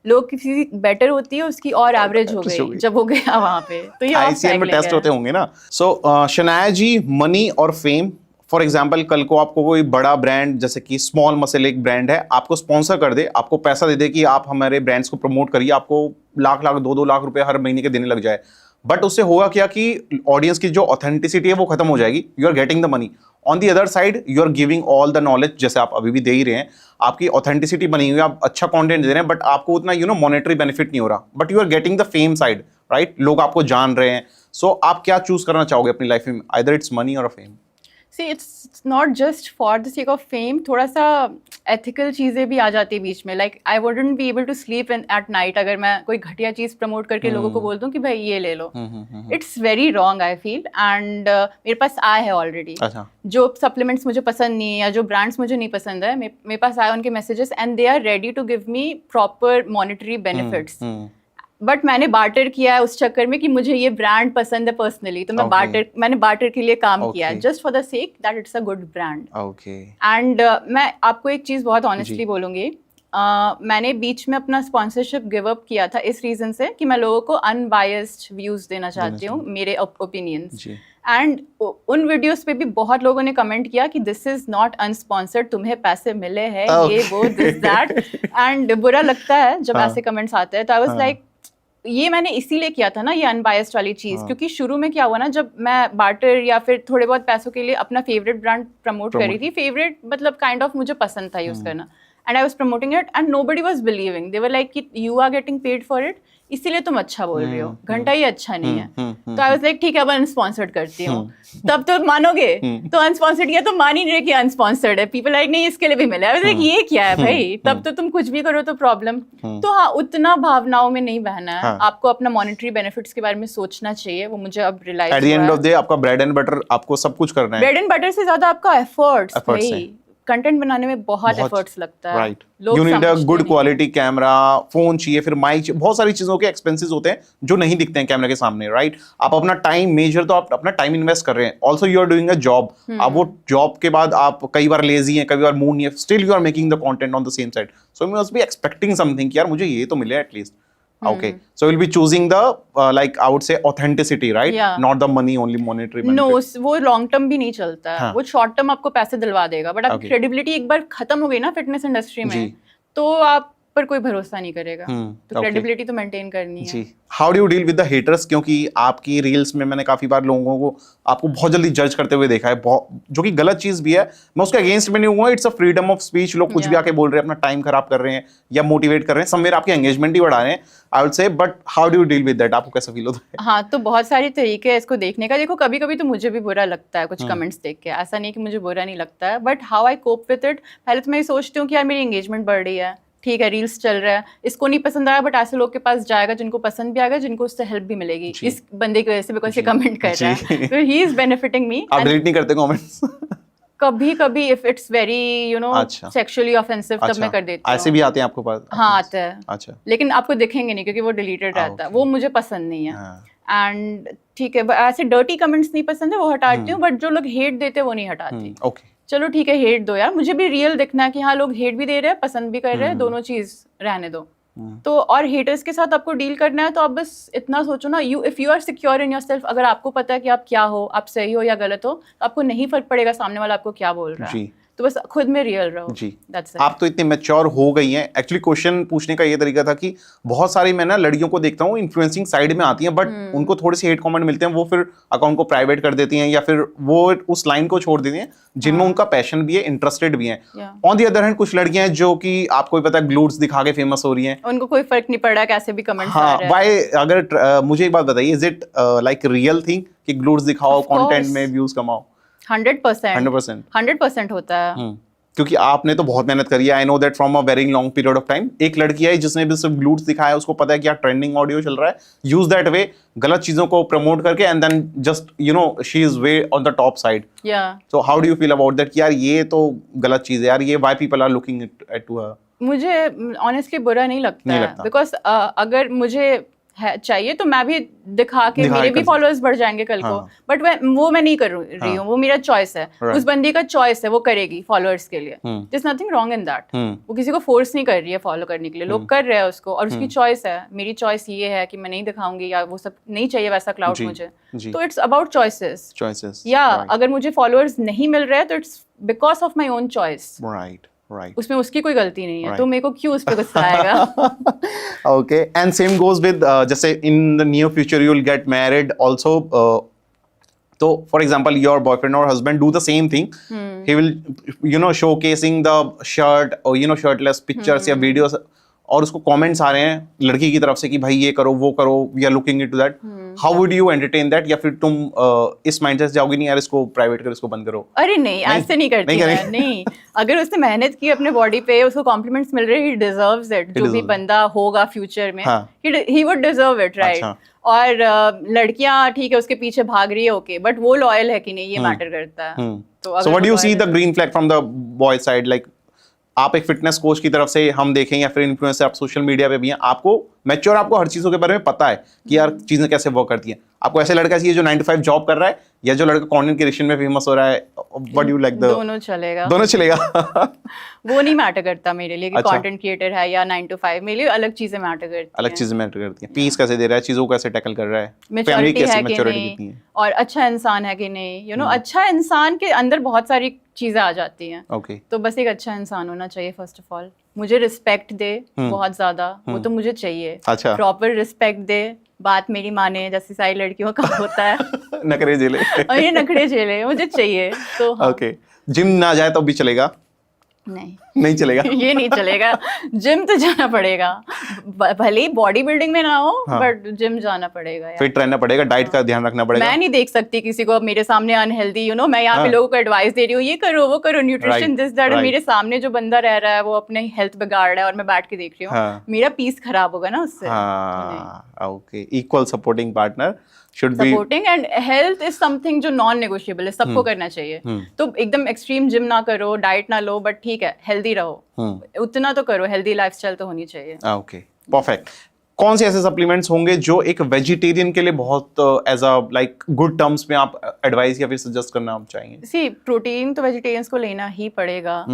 लोग की फिजिक बेटर होती है, उसकी और एवरेज हो Just हो गई गई। जब वो गया वहां पे, तो ये ऑफ आईसीएन में साइक्लिंग टेस्ट है। होते होंगे ना। सो शनाया जी, मनी और फेम, फॉर एग्जाम्पल कल को आपको कोई बड़ा ब्रांड जैसे कि स्मॉल मसल एक ब्रांड है, आपको स्पॉन्सर कर दे, आपको पैसा दे दे कि आप हमारे ब्रांड्स को प्रमोट करिए, आपको लाख लाख 2-2 लाख रुपए हर महीने के देने लग जाए, बट उससे होगा क्या कि ऑडियंस की जो ऑथेंटिसिटी है वो खत्म हो जाएगी। You are getting the money, on the other side you are giving all the knowledge, जैसे आप अभी भी दे ही रहे हैं, आपकी ऑथेंटिसिटी बनी हुई है, आप अच्छा कंटेंट दे रहे हैं, बट आपको उतना मॉनेटरी बेनिफिट नहीं हो रहा, but you are getting the fame side, right? लोग आपको जान रहे हैं। सो आप क्या चूज करना चाहोगे अपनी लाइफ में, आइदर इट्स मनी और fame? See, it's not just for the sake of fame, थोड़ा सा ethical चीज़ें भी आ जाती है बीच में, like I wouldn't be able to sleep at night अगर मैं कोई घटिया चीज़ प्रमोट करके लोगों को बोल दूं कि भाई ये ले लो। It's very wrong I feel, and मेरे पास आए है ऑलरेडी, अच्छा, जो सप्लीमेंट्स मुझे पसंद नहीं है या जो ब्रांड्स मुझे नहीं पसंद है, मेरे पास आए उनके messages, and they are ready to give me proper monetary benefits, but मैंने बार्टर किया है उस चक्कर में कि मुझे ये ब्रांड पसंद है पर्सनली, तो मैंने बार्टर के लिए काम किया है, just for the sake that it's a good brand. Okay. And मैं आपको एक चीज़ बहुत ऑनेस्टली बोलूँगी, मैंने बीच में अपना स्पॉन्सरशिप गिव अप किया था इस रीज़न से कि मैं लोगों को अनबायस्ड व्यूज़ देना चाहती हूँ, मेरे ओपिनियंस। एंड उन वीडियोस पे भी बहुत लोगों ने कमेंट किया कि दिस इज नॉट अनस्पॉन्सर्ड, तुम्हें पैसे मिले हैं, ये वो दिस दैट, एंड बुरा लगता है जब ऐसे कमेंट्स आते हैं। तो आई वाज लाइक, ये मैंने इसीलिए किया था ना, ये अनबायस्ड वाली चीज़, क्योंकि शुरू में क्या हुआ ना, जब मैं बार्टर या फिर थोड़े बहुत पैसों के लिए अपना फेवरेट ब्रांड प्रमोट कर रही थी, फेवरेट मतलब काइंड ऑफ मुझे पसंद था यूज़ करना, and I was promoting it and nobody was believing, they were like कि you are getting paid for it, इसीलिए तुम अच्छा बोल रही हो, घंटा ही अच्छा नहीं है। तो आई वाज लाइक ठीक है, अब अनस्पॉन्सर्ड करती हूँ। तब तो मानोगे, तो अनस्पॉन्सर्ड किया तो मान ही नहीं रहे कि अनस्पॉन्सर्ड है, पीपल लाइक नहीं इसके लिए भी मिला। आई वाज लाइक ये क्या है भाई, तब तो तुम कुछ भी करो तो प्रॉब्लम। तो हाँ, उतना भावनाओं में नहीं बहना है, आपको अपना मॉनेटरी बेनिफिट्स के बारे में सोचना चाहिए, वो मुझे अब realise at the end of the day आपका ब्रेड एंड बटर, आपको सब कुछ करना है। ब्रेड एंड बटर से ज्यादा आपका एफर्ट्स भाई, कंटेंट बनाने में बहुत एफर्ट्स लगता है, right. You need a good quality camera, phone चाहिए, फिर माइक चाहिए, बहुत सारी चीजों के एक्सपेंसेस होते हैं जो नहीं दिखते हैं कैमरे के सामने, राइट? आप अपना टाइम मेजर, तो आप अपना टाइम इन्वेस्ट कर रहे हैं, also you are doing a job. अब वो जॉब के बाद आप कई बार लेजी हैं, कई बार मूड नहीं है, still you are making the content on the same side, so you must be expecting something कि यार मुझे ये तो मिले at least. Okay, so you'll be choosing the like I would say authenticity, right? Yeah. Not the money only, monetary benefit. No, वो long term भी नहीं चलता है, वो शॉर्ट टर्म आपको पैसे दिलवा देगा, बट आपकी क्रेडिबिलिटी एक बार खत्म हो गई ना फिटनेस इंडस्ट्री में, तो आप पर कोई भरोसा नहीं करेगा, तो क्रेडिबिलिटी तो मेंटेन करनी है। जी। How do you deal with the haters? क्योंकि आपकी रील्स में मैंने काफी बार लोगों को आपको बहुत जल्दी जज करते हुए देखा है, जो कि गलत चीज भी है, मैं उसके अगेंस्ट में नहीं हूँ, it's a freedom of speech, लोग कुछ भी आके बोल रहे हैं, अपना टाइम खराब कर रहे हैं या मोटिवेट कर रहे हैं, समवेयर आपके एंगेजमेंट ही बढ़ा रहे हैं, I would say, but how do you deal with that? आपको कैसा फील होता है? हाँ, तो बहुत सारे तरीके हैं इसको देखने का। देखो, कभी कभी तो मुझे भी बुरा लगता है कुछ कमेंट्स देख के, ऐसा नहीं कि मुझे बुरा नहीं लगता है, but how I cope with it, पहले तो मैं ये सोचती हूँ कि यार मेरी एंगेजमेंट बढ़ रही है, ठीक है, रील्स चल रहा है, इसको नहीं पसंद आया, बट ऐसे लोग के पास जाएगा जिनको पसंद भी आएगा, जिनको उससे हेल्प भी मिलेगी इस बंदे की वजह से, बिकॉज़ ये कमेंट कर रहा है, तो ही इज बेनिफिटिंग मी। आप डिलीट नहीं करते कमेंट्स? कभी कभी if it's very sexually offensive, तब मैं कर देती हूँ। ऐसे भी आते हैं आपके पास? हाँ, आते हैं। अच्छा, लेकिन आपको दिखेंगे नहीं क्योंकि वो डिलीटेड रहता है, वो मुझे पसंद नहीं है। एंड ठीक है, ऐसे डर्टी कमेंट्स नहीं पसंद है, वो हटाती हूँ, बट जो लोग हेट देते हैं वो नहीं हटाती। ओके, चलो ठीक है, हेट दो यार, मुझे भी रियल दिखना है कि हाँ लोग हेट भी दे रहे हैं, पसंद भी कर रहे हैं, दोनों चीज रहने दो। तो और हेटर्स के साथ आपको डील करना है, तो आप बस इतना सोचो ना, if you are secure in yourself, अगर आपको पता है कि आप क्या हो, आप सही हो या गलत हो, तो आपको नहीं फर्क पड़ेगा सामने वाला आपको क्या बोल रहा है, तो बस खुद में रियल रहो जी। That's it. आप तो इतने मैच्योर हो गई हैं। एक्चुअली क्वेश्चन पूछने का ये तरीका था कि बहुत सारी मैं ना लड़कियों को देखता हूँ इन्फ्लुएंसिंग साइड में आती हैं, बट उनको थोड़े से हेट कमेंट मिलते हैं, वो फिर अकाउंट को प्राइवेट कर देती हैं या फिर वो उस लाइन को छोड़ देती हैं जिनमें उनका पैशन भी है, इंटरेस्टेड भी हैं। ऑन दी अदर हैंड कुछ लड़कियां हैं जो कि आपको भी पता है ग्लूट्स दिखा के फेमस हो रही हैं, उनको कोई फर्क नहीं पड़ रहा कैसे भी कमेंट्स आ रहे हैं। व्हाई, अगर मुझे एक बात बताइए, is it like real thing कि ग्लूट्स दिखाओ, कंटेंट में व्यूज कमाओ? 100% होता है, क्योंकि आपने तो बहुत मेहनत करी है, I know that from a very long period of time. एक लड़की है जिसने भी सिर्फ ग्लूट्स दिखाया, उसको पता है कि यार ट्रेंडिंग ऑडियो चल रहा है, यूज दैट वे, गलत चीजों को प्रमोट करके, and then just she is way on the top side. So how do you feel about that कि यार ये तो गलत चीज है यार, ये why people are looking at to her? मुझे ऑनेस्टली बुरा नहीं लगता नहीं है, लगता। बिकॉज अगर मुझे चाहिए तो मैं भी दिखा के मेरे भी फॉलोअर्स बढ़ जाएंगे कल को, बट वो मैं नहीं कर रही हूँ, वो मेरा चॉइस है, उस बंदी का चॉइस है, वो करेगी फॉलोअर्स के लिए, there is nothing wrong in that. वो किसी को फोर्स नहीं कर रही है फॉलो करने के लिए, लोग कर रहे हैं उसको, और उसकी चॉइस है। मेरी चॉइस ये है कि मैं नहीं दिखाऊंगी, या वो सब नहीं चाहिए वैसा क्लाउड मुझे, तो इट्स अबाउट चॉइसेस। या अगर मुझे फॉलोअर्स नहीं मिल रहे हैं तो it's because of my own choice, right, उसमें उसकी कोई गलती नहीं है, तो मेरे को क्यों उस पे गुस्सा आएगा। Okay, and same goes with जैसे in the near future you will get married also, तो फॉर एग्जांपल योर बॉयफ्रेंड और husband do the same thing, he will showcasing the shirt और शर्टलेस पिक्चर्स या वीडियोस, और उसको comments आ रहे हैं लड़की की तरफ से कि भाई ये करो वो करो, we are looking into that, how would you entertain that? या फिर तुम इस माइंडसेट से जाओगी नहीं यार इसको प्राइवेट करो, इसको बंद करो? अरे नहीं, ऐसे नहीं करती मैं, नहीं। अगर उसने मेहनत की अपने बॉडी पे, उसको कॉम्प्लीमेंट्स मिल रहे, ही डिजर्व्स इट। जो भी बंदा होगा फ्यूचर में, he would deserve it, right? और लड़कियां ठीक है उसके पीछे भाग रही है, ओके, बट वो लॉयल है कि नहीं, ये मैटर करता है। तो what do you see the green flag from the boy side? Like आप एक फिटनेस कोच की तरफ से हम देखें, या फिर इन्फ्लुएंसर, आप सोशल मीडिया पे भी हैं, आपको मैच्योर, आपको हर चीजों के बारे में पता है कि यार चीजें कैसे वर्क करती हैं। आपको ऐसे लड़का चाहिए जो 9 to 5 जॉब कर रहा है, या जो लड़का कंटेंट क्रिएशन में फेमस हो रहा है? What you like? दोनों चलेगा, दोनों चलेगा। वो नहीं मैटर करता मेरे लिए कि कंटेंट क्रिएटर है या 9 to 5, मेरे लिए अलग चीजें मैटर करती हैं। अलग चीजें मैटर करती हैं। पीस कैसे दे रहा है, चीजों को कैसे टैकल कर रहा है, मैच्योरिटी है कि नहीं, और अच्छा इंसान है कि नहीं। अच्छा इंसान के अंदर बहुत सारी चीजें आ जाती हैं। ओके, तो बस एक अच्छा इंसान होना चाहिए फर्स्ट ऑफ ऑल। मुझे रिस्पेक्ट दे बहुत ज्यादा, वो तो मुझे चाहिए। अच्छा, प्रॉपर रिस्पेक्ट दे, बात मेरी माने, जैसे सारी लड़कियों का होता है। नखरे झेले। और ये नखरे झेले मुझे चाहिए, तो हाँ। ओके, जिम ना जाए तो भी चलेगा? नहीं चलेगा। ये नहीं चलेगा, जिम तो जाना पड़ेगा, भले ही बॉडी बिल्डिंग में ना हो, बट जिम जाना पड़ेगा यार। फिट रहना पड़ेगा, डाइट का ध्यान रखना पड़ेगा। मैं नहीं देख सकती किसी को मेरे सामने अनहेल्दी, मैं यहाँ पे लोगों को एडवाइस दे रही हूँ, ये करो वो करो, न्यूट्रिशन दिस दैट, मेरे सामने जो बंदा रह रहा है वो अपने हेल्थ बिगाड़ रहा है और मैं बैठ के देख रही हूँ, मेरा पीस खराब होगा ना उससे। Okay, equal supporting partner should be supporting, and health is something जो नॉन नेगोशिएबल है, सबको करना चाहिए। तो एकदम एक्सट्रीम जिम ना करो, डाइट ना लो, बट ठीक है हेल्दी रहो, उतना तो करो, हेल्दी लाइफस्टाइल तो होनी चाहिए। Okay, perfect. कौन से ऐसे सप्लीमेंट्स होंगे जो एक वेजिटेरियन के लिए बहुत as a like good terms में आप एडवाइस या फिर सजेस्ट करना आप चाहेंगे? सी, प्रोटीन तो वेजिटेरियंस को लेना ही पड़ेगा,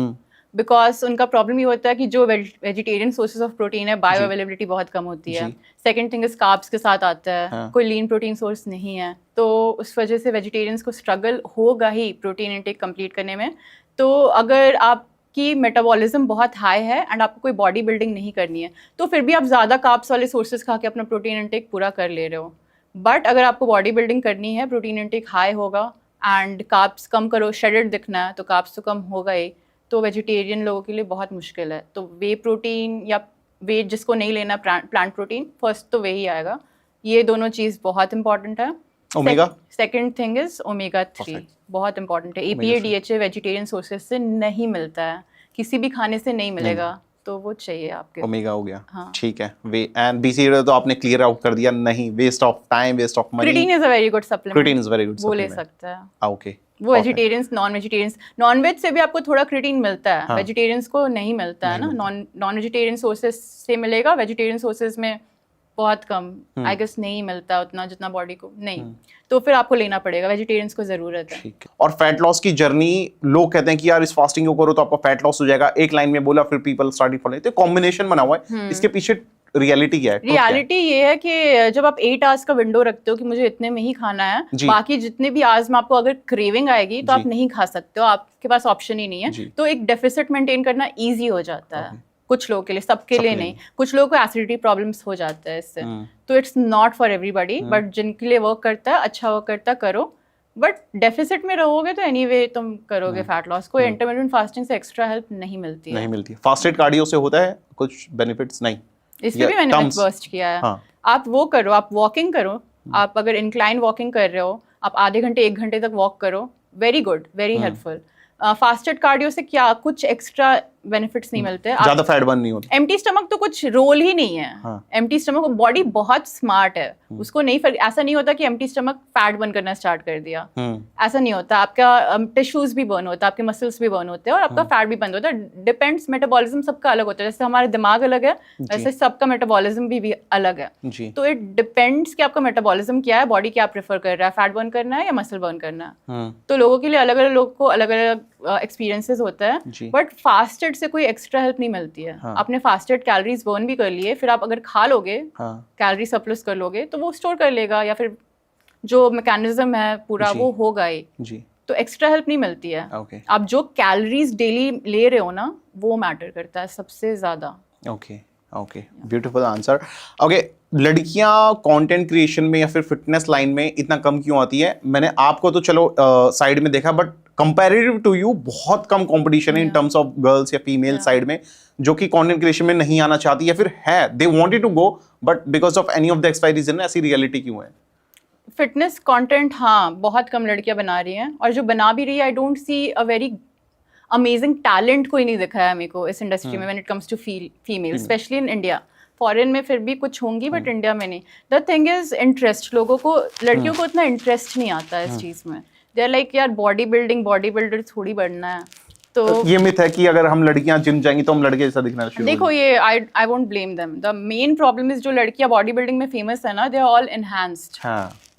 बिकॉज उनका प्रॉब्लम ये होता है कि जो वेजिटेरियन सोर्सेज ऑफ प्रोटीन है, बायो अवेलेबिलिटी बहुत कम होती है। सेकंड थिंग इज कार्ब्स के साथ आता है, कोई लीन प्रोटीन सोर्स नहीं है, तो उस वजह से वेजिटेरियंस को स्ट्रगल होगा ही प्रोटीन इंटेक कंप्लीट करने में। तो अगर आपकी मेटाबॉलिज्म बहुत हाई है एंड आपको कोई बॉडी बिल्डिंग नहीं करनी है, तो फिर भी आप ज़्यादा कार्ब्स वाले सोर्सेज खा के अपना प्रोटीन इंटेक पूरा कर ले रहे हो। बट अगर आपको बॉडी बिल्डिंग करनी है, प्रोटीन इंटेक हाई होगा एंड कार्ब्स कम करो, शेडेड दिखना है, तो कार्ब्स तो कम होगा ही, तो वेजिटेरियन लोगों के लिए बहुत मुश्किल है। तो वे प्रोटीन या वे जिसको नहीं लेना प्लांट प्रोटीन, फर्स्ट तो वही आएगा। ये दोनों चीज़ बहुत इंपॉर्टेंट है। Omega, second thing is omega 3, बहुत इंपॉर्टेंट है। EPA DHA वेजिटेरियन सोर्सेज से नहीं मिलता है, किसी भी खाने से नहीं मिलेगा, तो वो चाहिए आपके। ओमेगा हो गया, ठीक है। वे एंड BCAA तो आपने क्लियर आउट कर दिया, नहीं waste of time, waste of money. Creatine is a very good supplement, creatine is very good, वो ले सकता है। ओके, वो vegetarians, non vegetarians, non veg से भी आपको थोड़ा क्रिएटिन मिलता है, वेजिटेरियंस को नहीं मिलता है ना। नॉन वेजिटेरियन सोर्सेज से मिलेगा, वेजिटेरियन सोर्सेज में बहुत कम, आई गेस नहीं मिलता उतना जितना बॉडी को, नहीं, तो फिर आपको लेना पड़ेगा, वेजिटेरियंस को जरूरत है। ठीक है। और फैट लॉस की जर्नी, लोग कहते हैं कि यार इस फास्टिंग को करो तो आपका फैट लॉस हो जाएगा, एक लाइन में बोला, फिर पीपल स्टार्ट फॉलोइंग, तो कॉम्बिनेशन बना हुआ है, इसके पीछे रियलिटी क्या है? रियलिटी ये है कि जब आप 8 आवर्स का विंडो रखते हो कि मुझे इतने में ही खाना है, बाकी जितने भी आवर्स में आपको अगर क्रेविंग आएगी तो आप नहीं खा सकते हो, आपके पास ऑप्शन ही नहीं है, तो एक डेफिसिट मेंटेन करना इजी हो जाता है कुछ लोगों के लिए, सबके लिए नहीं। कुछ लोगों को एसिडिटी प्रॉब्लम्स हो जाता है इससे, तो it's not for everybody, but जिनके लिए वर्क करता है, अच्छा वर्क करता है, करो। बट डेफिसिट में रहोगे तो एनीवे तुम करोगे फैट लॉस। कोई इंटरमिटेंट फास्टिंग से एक्स्ट्रा हेल्प नहीं मिलती है। नहीं मिलती। फास्टेड कार्डियो से होता है कुछ बेनिफिट्स? नहीं, इसमें भी मैंने बर्स्ट किया है। आप वो करो, आप वॉकिंग करो, आप अगर इंक्लाइन वॉकिंग कर रहे हो, आप आधे घंटे 1 घंटे तक वॉक करो, very good, very helpful. Fasted cardio से क्या कुछ एक्स्ट्रा बेनिफिट्स नहीं मिलते। ज्यादा फैट बर्न नहीं होता। एम्प्टी स्टमक तो कुछ रोल ही नहीं है। हाँ। एम्प्टी स्टमक, बॉडी बहुत स्मार्ट है, उसको नहीं ऐसा नहीं होता कि एम्प्टी स्टमक फैट बर्न करना स्टार्ट कर दिया, ऐसा नहीं होता। आपका टिश्यूज भी बर्न होता है, आपके मसल्स भी बर्न होते हैं और आपका फैट भी बर्न होता है। डिपेंड्स, मेटाबॉलिज्म सबका अलग होता है। जैसे हमारा दिमाग अलग है वैसे सबका मेटाबॉलिज्म भी अलग है जी। तो इट डिपेंड्स कि आपका मेटाबॉलिज्म क्या है, बॉडी क्या प्रेफर कर रहा है, फैट बर्न करना है या मसल बर्न करना है। तो लोगों के लिए अलग अलग, लोगों को अलग अलग एक्सपीरियंसेस होता है। बट फास्टेड से कोई एक्स्ट्रा हेल्प नहीं मिलती है। आपने फास्टेड कैलोरीज बर्न भी कर लिए, फिर आप अगर खा लोगे, कैलोरी सरप्लस कर लोगे तो वो स्टोर कर लेगा, या फिर जो मैकेनिज्म है पूरा वो होगा ही जी। तो एक्स्ट्रा हेल्प नहीं मिलती है। आप जो कैलोरीज डेली ले रहे हो ना, वो मैटर करता है सबसे ज्यादा। Okay okay, beautiful answer. Okay, लड़कियां कंटेंट क्रिएशन में या फिर फिटनेस लाइन में इतना कम क्यों आती है? मैंने आपको तो चलो साइड में देखा, बट कंपैरेटिव टू यू बहुत कम कंपटीशन है इन टर्म्स ऑफ गर्ल्स या फीमेल साइड में, जो कि कंटेंट क्रिएशन में नहीं आना चाहती, या फिर है they wanted to go but because of any of the expiry reason. ऐसी रियलिटी क्यों है? फिटनेस कंटेंट हाँ बहुत कम लड़कियां बना रही हैं, और जो बना भी रही है I don't see a very amazing talent कोई नहीं दिखा है मेरे को इस इंडस्ट्री में when it comes to female, specially in India. Foreign में फिर भी कुछ होंगी बट इंडिया में नहीं। द थिंग इज इंटरेस्ट, लोगों को, लड़कियों को इतना इंटरेस्ट नहीं आता है इस चीज़ में। दे आर लाइक यार बॉडी बिल्डर थोड़ी बढ़ना है। तो ये मिथ है कि अगर हम लड़कियां जिम जाएंगी तो हम लड़के जैसा दिखना शुरू। देखो ये I won't blame them. The main problem is जो लड़कियां बॉडी बिल्डिंग में फेमस है ना, दे आर ऑल एनहांस्ड।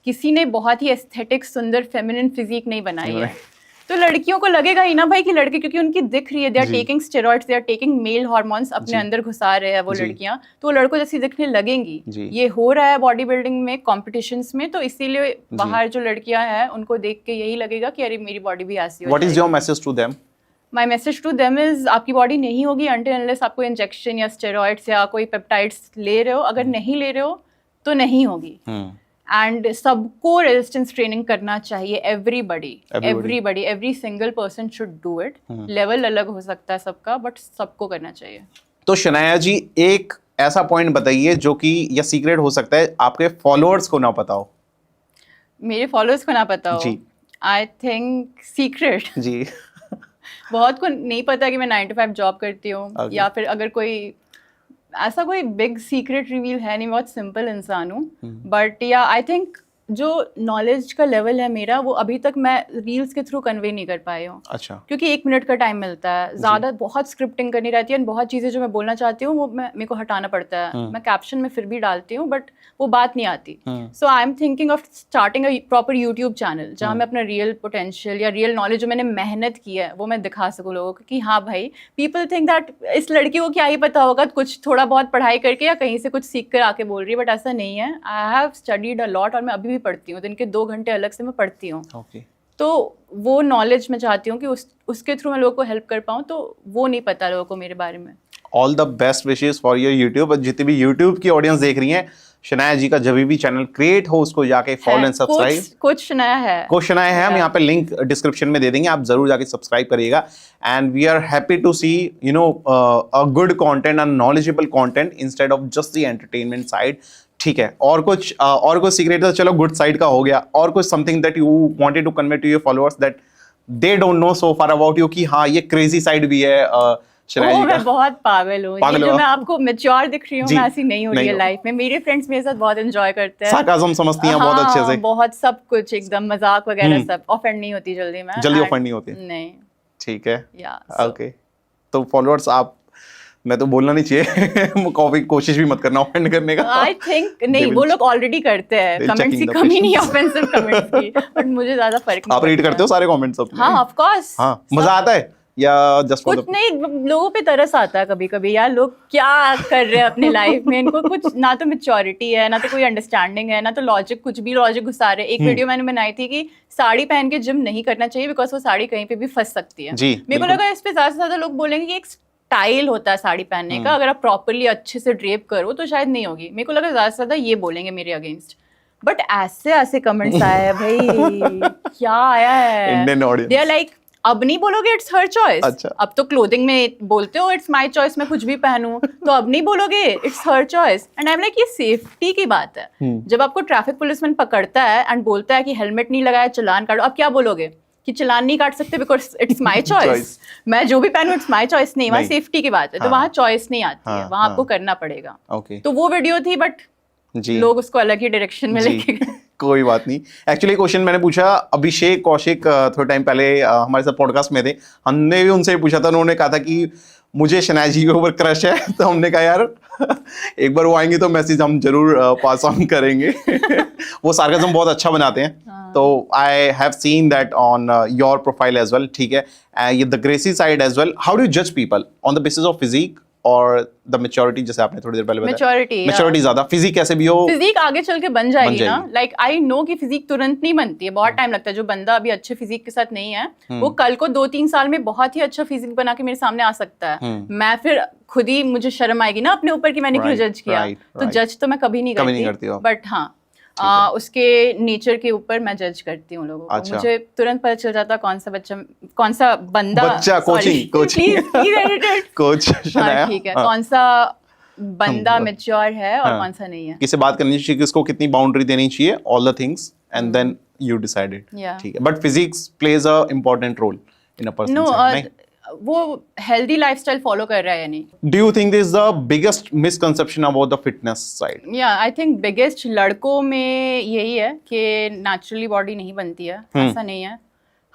किसी ने बहुत ही एस्थेटिक सुंदर फेमिनिन फिजिक नहीं बनाई है। तो लड़कियों को लगेगा ही ना भाई कि लड़के, क्योंकि उनकी दिख रही है, they are taking steroids, they are taking male hormones अपने अंदर घुसा रहे हैं वो लड़कियां, तो लड़कों जैसी दिखने लगेंगी। ये हो रहा है बॉडी बिल्डिंग में, कॉम्पिटिशन्स में, तो इसीलिए बाहर जो लड़कियां हैं उनको देख के यही लगेगा कि अरे मेरी बॉडी भी ऐसी हो। What is your message to them? My message to them is आपकी बॉडी नहीं होगी अनटिल अनलेस आपको इंजेक्शन या स्टेरॉइड्स या कोई पेप्टाइड्स ले रहे हो। अगर नहीं ले रहे हो तो नहीं होगी। एंड सबको रेजिस्टेंस ट्रेनिंग करना चाहिए। Everybody, every single person should do it. Level अलग हो सकता है सबका, बट सबको करना चाहिए। तो शनाया जी, एक ऐसा पॉइंट बताइए जो कि या सीक्रेट हो सकता है आपके फॉलोअर्स को ना पता हो। मेरे फॉलोअर्स को ना पता हो जी? आई थिंक सीक्रेट जी। बहुत को नहीं पता कि मैं 9 to 5 जॉब करती हूँ, या फिर अगर कोई ऐसा कोई बिग सीक्रेट रिवील है नहीं, बहुत सिंपल इंसान हूँ। बट या आई थिंक जो नॉलेज का लेवल है मेरा, वो अभी तक मैं रील्स के थ्रू कन्वे नहीं कर पाई हूँ। अच्छा। क्योंकि 1 मिनट का टाइम मिलता है, ज़्यादा बहुत स्क्रिप्टिंग करनी रहती है, बहुत चीज़ें जो मैं बोलना चाहती हूँ वो मेरे को हटाना पड़ता है। मैं कैप्शन में फिर भी डालती हूँ बट वो बात नहीं आती। So I am thinking of starting a proper YouTube channel जहाँ मैं अपना रियल पोटेंशियल या रियल नॉलेज जो मैंने मेहनत की है वो मैं दिखा सकूँ लोगों को कि हाँ भाई, पीपल थिंक दैट इस लड़की को क्या ही पता होगा, कुछ थोड़ा बहुत पढ़ाई करके या कहीं से कुछ सीख कर आके बोल रही है, बट ऐसा नहीं है। I have studied a lot और मैं अभी भी पढ़ती हूँ, दिन के 2 घंटे अलग से मैं पढ़ती हूँ। तो वो नॉलेज मैं चाहती हूँ कि उसके थ्रू मैं लोगों को हेल्प कर पाऊँ, तो वो नहीं पता लोगों को मेरे बारे में। All the best wishes for your YouTube. जितनी भी यूट्यूब की ऑडियंस देख रही है, शनाया जी का जब भी चैनल क्रिएट हो उसको जाके फॉलो एंड सब्सक्राइब। कुछ शनाया है, हम यहाँ पे लिंक डिस्क्रिप्शन में दे देंगे, आप जरूर जाके सब्सक्राइब करिएगा। And we are happy to see you know a good content and knowledgeable content instead of just the entertainment side. ठीक है, और कुछ सीक्रेट तो चलो गुड साइड का हो गया, और कुछ something that you wanted to convey to your followers that they don't know so far about you, कि हाँ ये क्रेजी साइड भी है मैं बहुत पागल हूँ। ये जो मैं आपको मैच्योर दिख रही हूँ, मैं ऐसी नहीं हूँ रियल लाइफ में। मेरे फ्रेंड्स मेरे साथ बहुत एंजॉय करते हैं, सार्काज़म समझती हैं बहुत अच्छे से, बहुत सब कुछ एकदम मजाक वगैरह सब। ऑफेंड नहीं होती जल्दी ऑफेंड नहीं होती। नहीं, ठीक है, ओके। तो फॉलोअर्स, आप, मैं तो बोलना नहीं चाहिए, कोशिश भी मत करना ऑफेंड करने का। आई थिंक नहीं, वो लोग ऑलरेडी करते हैं, कमेंट्स की कमी नहीं, ऑफेंसिव कमेंट्स की, बट मुझे ज्यादा फर्क नहीं। आप रीड करते हो सारे कमेंट्स अपने? हाँ, ऑफ कोर्स। हाँ, मजा आता है या जस्ट कुछ नहीं, लोगों पे तरस आता है कभी कभी यार, लोग क्या कर रहे हैं अपने लाइफ में, इनको कुछ ना तो मैच्योरिटी है, ना तो कोई अंडरस्टैंडिंग है, ना तो लॉजिक, कुछ भी लॉजिक घुसा रहे। एक वीडियो मैंने बनाई थी कि साड़ी पहन के जिम नहीं करना चाहिए बिकॉज वो साड़ी कहीं पे भी फंस सकती है। मेरे को लगा इस पे ज्यादा से ज्यादा लोग बोलेंगे कि एक स्टाइल होता है साड़ी पहनने का, अगर आप प्रॉपरली अच्छे से ड्रेप करो तो शायद नहीं होगी। मेरे को लगा ज्यादा से ज्यादा ये बोलेंगे मेरे अगेंस्ट, बट ऐसे कमेंट्स आए हैं भाई, क्या आया है, दे आर लाइक अब नहीं बोलोगे इट्स हर चॉइस। अच्छा। अब तो क्लोथिंग में बोलते हो इट्स माय चॉइस, मैं कुछ भी पहनूं, तो अब नहीं बोलोगे it's her choice. And I am like ये सेफ्टी की बात है। जब आपको ट्रैफिक पुलिसमैन पकड़ता है एंड बोलता है कि हेलमेट नहीं लगाया, चलान काटो, अब क्या बोलोगे? कि चालान नहीं काट सकते बिकॉज इट्स माय चॉइस, मैं जो भी पहनूं इट्स माय चॉइस, नहीं वहाँ सेफ्टी की बात है, तो वहाँ चॉइस नहीं आती है, वहाँ आपको करना पड़ेगा। ओके, तो वो वीडियो थी, बट जी लोग उसको अलग ही डायरेक्शन में जी लेके गए। कोई बात नहीं। एक्चुअली क्वेश्चन मैंने पूछा अभिषेक कौशिक थोड़े टाइम पहले हमारे साथ पॉडकास्ट में थे, हमने भी उनसे पूछा था, उन्होंने कहा था कि मुझे शनाया जी के ऊपर क्रश है। तो हमने कहा यार एक बार वो आएंगे तो मैसेज हम जरूर पास ऑन करेंगे। वो सार्काज्म बहुत अच्छा बनाते हैं, तो I have seen that on your profile as well, ठीक है। ये the greasy side as well, how do you जज people on the basis of physique और द मैच्योरिटी, जैसे आपने थोड़ी देर पहले बताया मैच्योरिटी ज्यादा, फिजिक कैसे भी हो, फिजिक आगे चल के बन जाएगी ना। लाइक आई नो कि फिजिक तुरंत नहीं बनती है, बहुत टाइम लगता है। जो बंदा अभी अच्छे फिजिक के साथ नहीं है, वो कल को 2-3 साल में बहुत ही अच्छा फिजिक बना के मेरे सामने आ सकता है। मैं फिर खुद ही, मुझे शर्म आएगी ना अपने ऊपर कि मैंने क्यों जज किया। तो जज तो मैं कभी नहीं करती, बट हाँ उसके नेचर के ऊपर मैं जज करती हूँ लोगों को। मुझे तुरंत पता चल जाता कौन सा बंदा कोच शनाया, ठीक है, कौन सा बंदा मैच्योर है और कौन सा नहीं है, किससे बात करनी चाहिए, किसको कितनी बाउंड्री देनी चाहिए, all the things and then you decided, ठीक है। But physics plays a important role in a person, वो हेल्दी लाइफस्टाइल फॉलो कर रहा है या नहीं। Do you think this is the biggest misconception about the fitness side? या I think biggest लड़कों में यही है कि नेचुरली बॉडी नहीं बनती है, ऐसा नहीं है,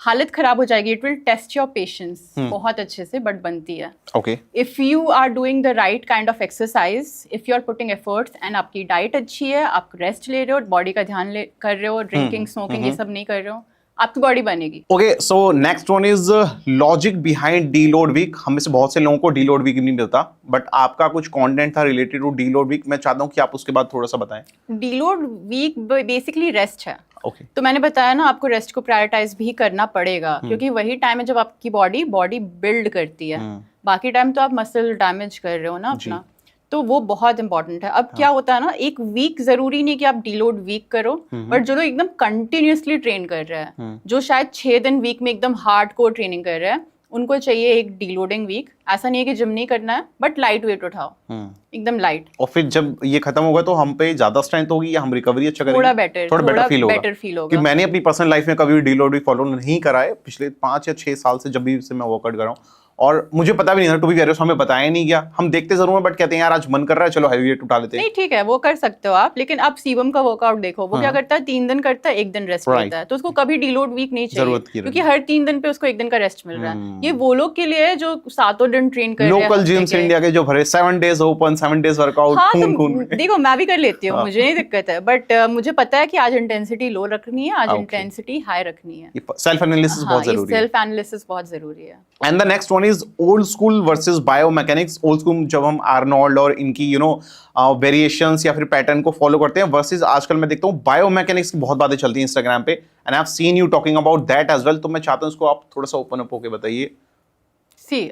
हालत खराब हो जाएगी। It will test your patience बहुत अच्छे से, बट बनती है। Okay, if you are doing the right kind of exercise, if you are putting efforts and आपकी डाइट अच्छी है, आप रेस्ट ले रहे हो, बॉडी का ध्यान कर रहे हो, ड्रिंकिंग स्मोकिंग ये सब नहीं कर रहे हो, आपकी बॉडी बनेगी। Okay, so next one is logic behind deload week. हम में से बहुत से लोगों को डीलोड वीक नहीं मिलता, बट आपका कुछ कंटेंट था रिलेटेड टू डीलोड वीक, मैं चाहता हूं कि आप उसके बाद थोड़ा सा बताएं। डीलोड वीक बेसिकली रेस्ट है। ओके, तो मैंने बताया ना, आपको रेस्ट को प्रायोरिटाइज भी करना पड़ेगा, क्योंकि वही टाइम है जब आपकी बॉडी बिल्ड करती है। बाकी टाइम तो आप मसल डैमेज कर रहे हो ना अपना, तो वो बहुत इंपॉर्टेंट है। अब क्या होता है ना, एक वीक जरूरी नहीं कि आप डीलोड वीक करो, बट जो लोग एकदम कंटिन्यूअसली ट्रेन कर रहा है, जो शायद 6 दिन वीक में एकदम हार्डकोर ट्रेनिंग कर रहा है, उनको चाहिए एक डीलोडिंग वीक। ऐसा नहीं है कि जिम नहीं करना है, बट लाइट वेट उठाओ, एकदम लाइट। और फिर जब ये खत्म होगा तो हम पे ज्यादा स्ट्रेंथ होगी या हम रिकवरी अच्छा करेंगे, थोड़ा बेटर फील होगा। कि मैंने अपनी पर्सनल लाइफ में कभी डीलोड वीक फॉलो नहीं करा है पिछले 5 या 6 साल से, जब भी से मैं वर्कआउट कर रहा हूँ, और मुझे पता भी नहीं था, टू बी वेरी ऑनेस्ट, हमें बताया नहीं गया। हम देखते जरूर हैं, बट कहते हैं यार आज मन कर रहा है, चलो हैवी वेट उठा लेते हैं। नहीं ठीक है, वो कर सकते हो आप, लेकिन आप शिवम का वर्कआउट देखो, वो क्या करता है, 3 दिन करता है, 1 दिन रेस्ट लेता है, तो उसको कभी डीलोड वीक नहीं चाहिए, क्योंकि हर 3 दिन पे उसको 1 दिन का रेस्ट मिल रहा है। ये वो लोग के लिए है जो 7 दिन ट्रेन कर रहे हैं। लोकल जिम्स इंडिया के जो भरे 7 डेज ओपन, 7 डेज वर्कआउट, खून देखो मैं भी कर लेती हूँ, मुझे नहीं दिक्कत है, बट मुझे पता है कि आज इंटेंसिटी लो रखनी है, आज इंटेंसिटी हाई रखनी है। सेल्फ एनालिसिस बहुत जरूरी है। सेल्फ एनालिसिस बहुत जरूरी है। And the next one is old school versus biomechanics. Old school जब हम आर्नोल्ड और इनकी वेरिएशंस या फिर पैटर्न को फॉलो करते हैं, वर्सेस आजकल मैं देखता हूँ बायोमैकेनिक्स की बहुत बातें चलती हैं इंस्टाग्राम पे, and I have seen you talking about that as well. तो मैं चाहता हूँ इसको आप थोड़ा सा ओपन अप होके बताइए। See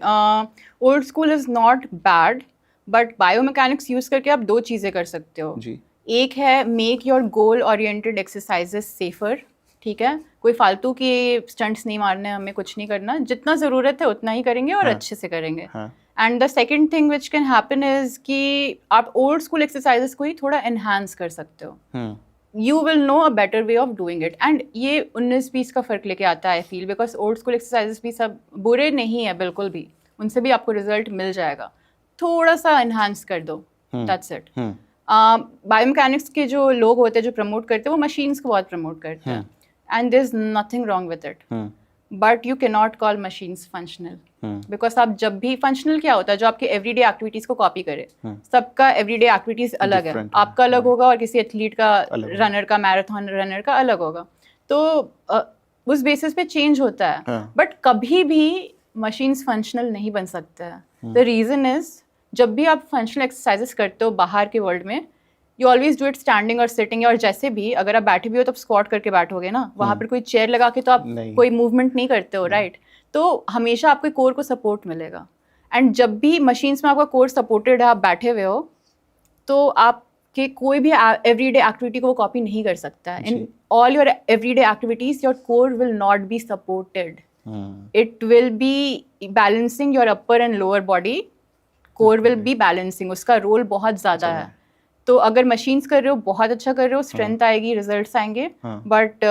old school is not bad, but biomechanics use करके आप 2 चीजें कर सकते हो जी। एक है make your goal oriented exercises safer, ठीक है, कोई फालतू के स्टंट्स नहीं मारने, हमें कुछ नहीं करना, जितना ज़रूरत है उतना ही करेंगे और अच्छे से करेंगे। And the second thing which can happen is कि आप ओल्ड स्कूल एक्सरसाइजेस को ही थोड़ा एनहांस कर सकते हो। You will know a better way of doing it, and ये 19-20 का फर्क लेके आता है I feel, because old school exercises भी सब बुरे नहीं है बिल्कुल भी, उनसे भी आपको रिजल्ट मिल जाएगा, थोड़ा सा एनहांस कर दो, दैट्स इट। बायोमैकेनिक्स के जो लोग होते हैं जो प्रमोट करते हैं, वो मशीन्स को बहुत प्रमोट करते हैं, and there's nothing wrong with it, but you cannot call machines functional, because आप जब भी functional क्या होता है, जो आपके everyday activities को copy करे, सबका everyday activities अलग है, आपका अलग होगा और किसी एथलीट का, रनर का, मैराथन रनर का अलग होगा, तो उस बेसिस पे चेंज होता है, बट कभी भी machines functional नहीं बन सकते हैं। the reason is जब भी आप functional exercises करते हो बाहर के वर्ल्ड में, you always do it standing और सिटिंग, और जैसे भी अगर आप बैठे भी हो तो आप स्क्वाट करके बैठोगे ना, वहाँ पर कोई चेयर लगा के तो आप कोई मूवमेंट नहीं करते हो, राइट? तो हमेशा आपके कोर को सपोर्ट मिलेगा, एंड जब भी मशीन्स में आपका कोर सपोर्टेड है, आप बैठे हुए हो, तो आपके कोई भी एवरीडे एक्टिविटी को वो कॉपी नहीं कर सकता है। In all your everyday activities your core will not be supported, it will B balancing your upper and lower body, core will be balancing, उसका रोल बहुत ज़्यादा है। तो अगर मशीन्स कर रहे हो बहुत अच्छा कर रहे हो, स्ट्रेंथ आएगी, रिजल्ट्स आएंगे। हाँ। बट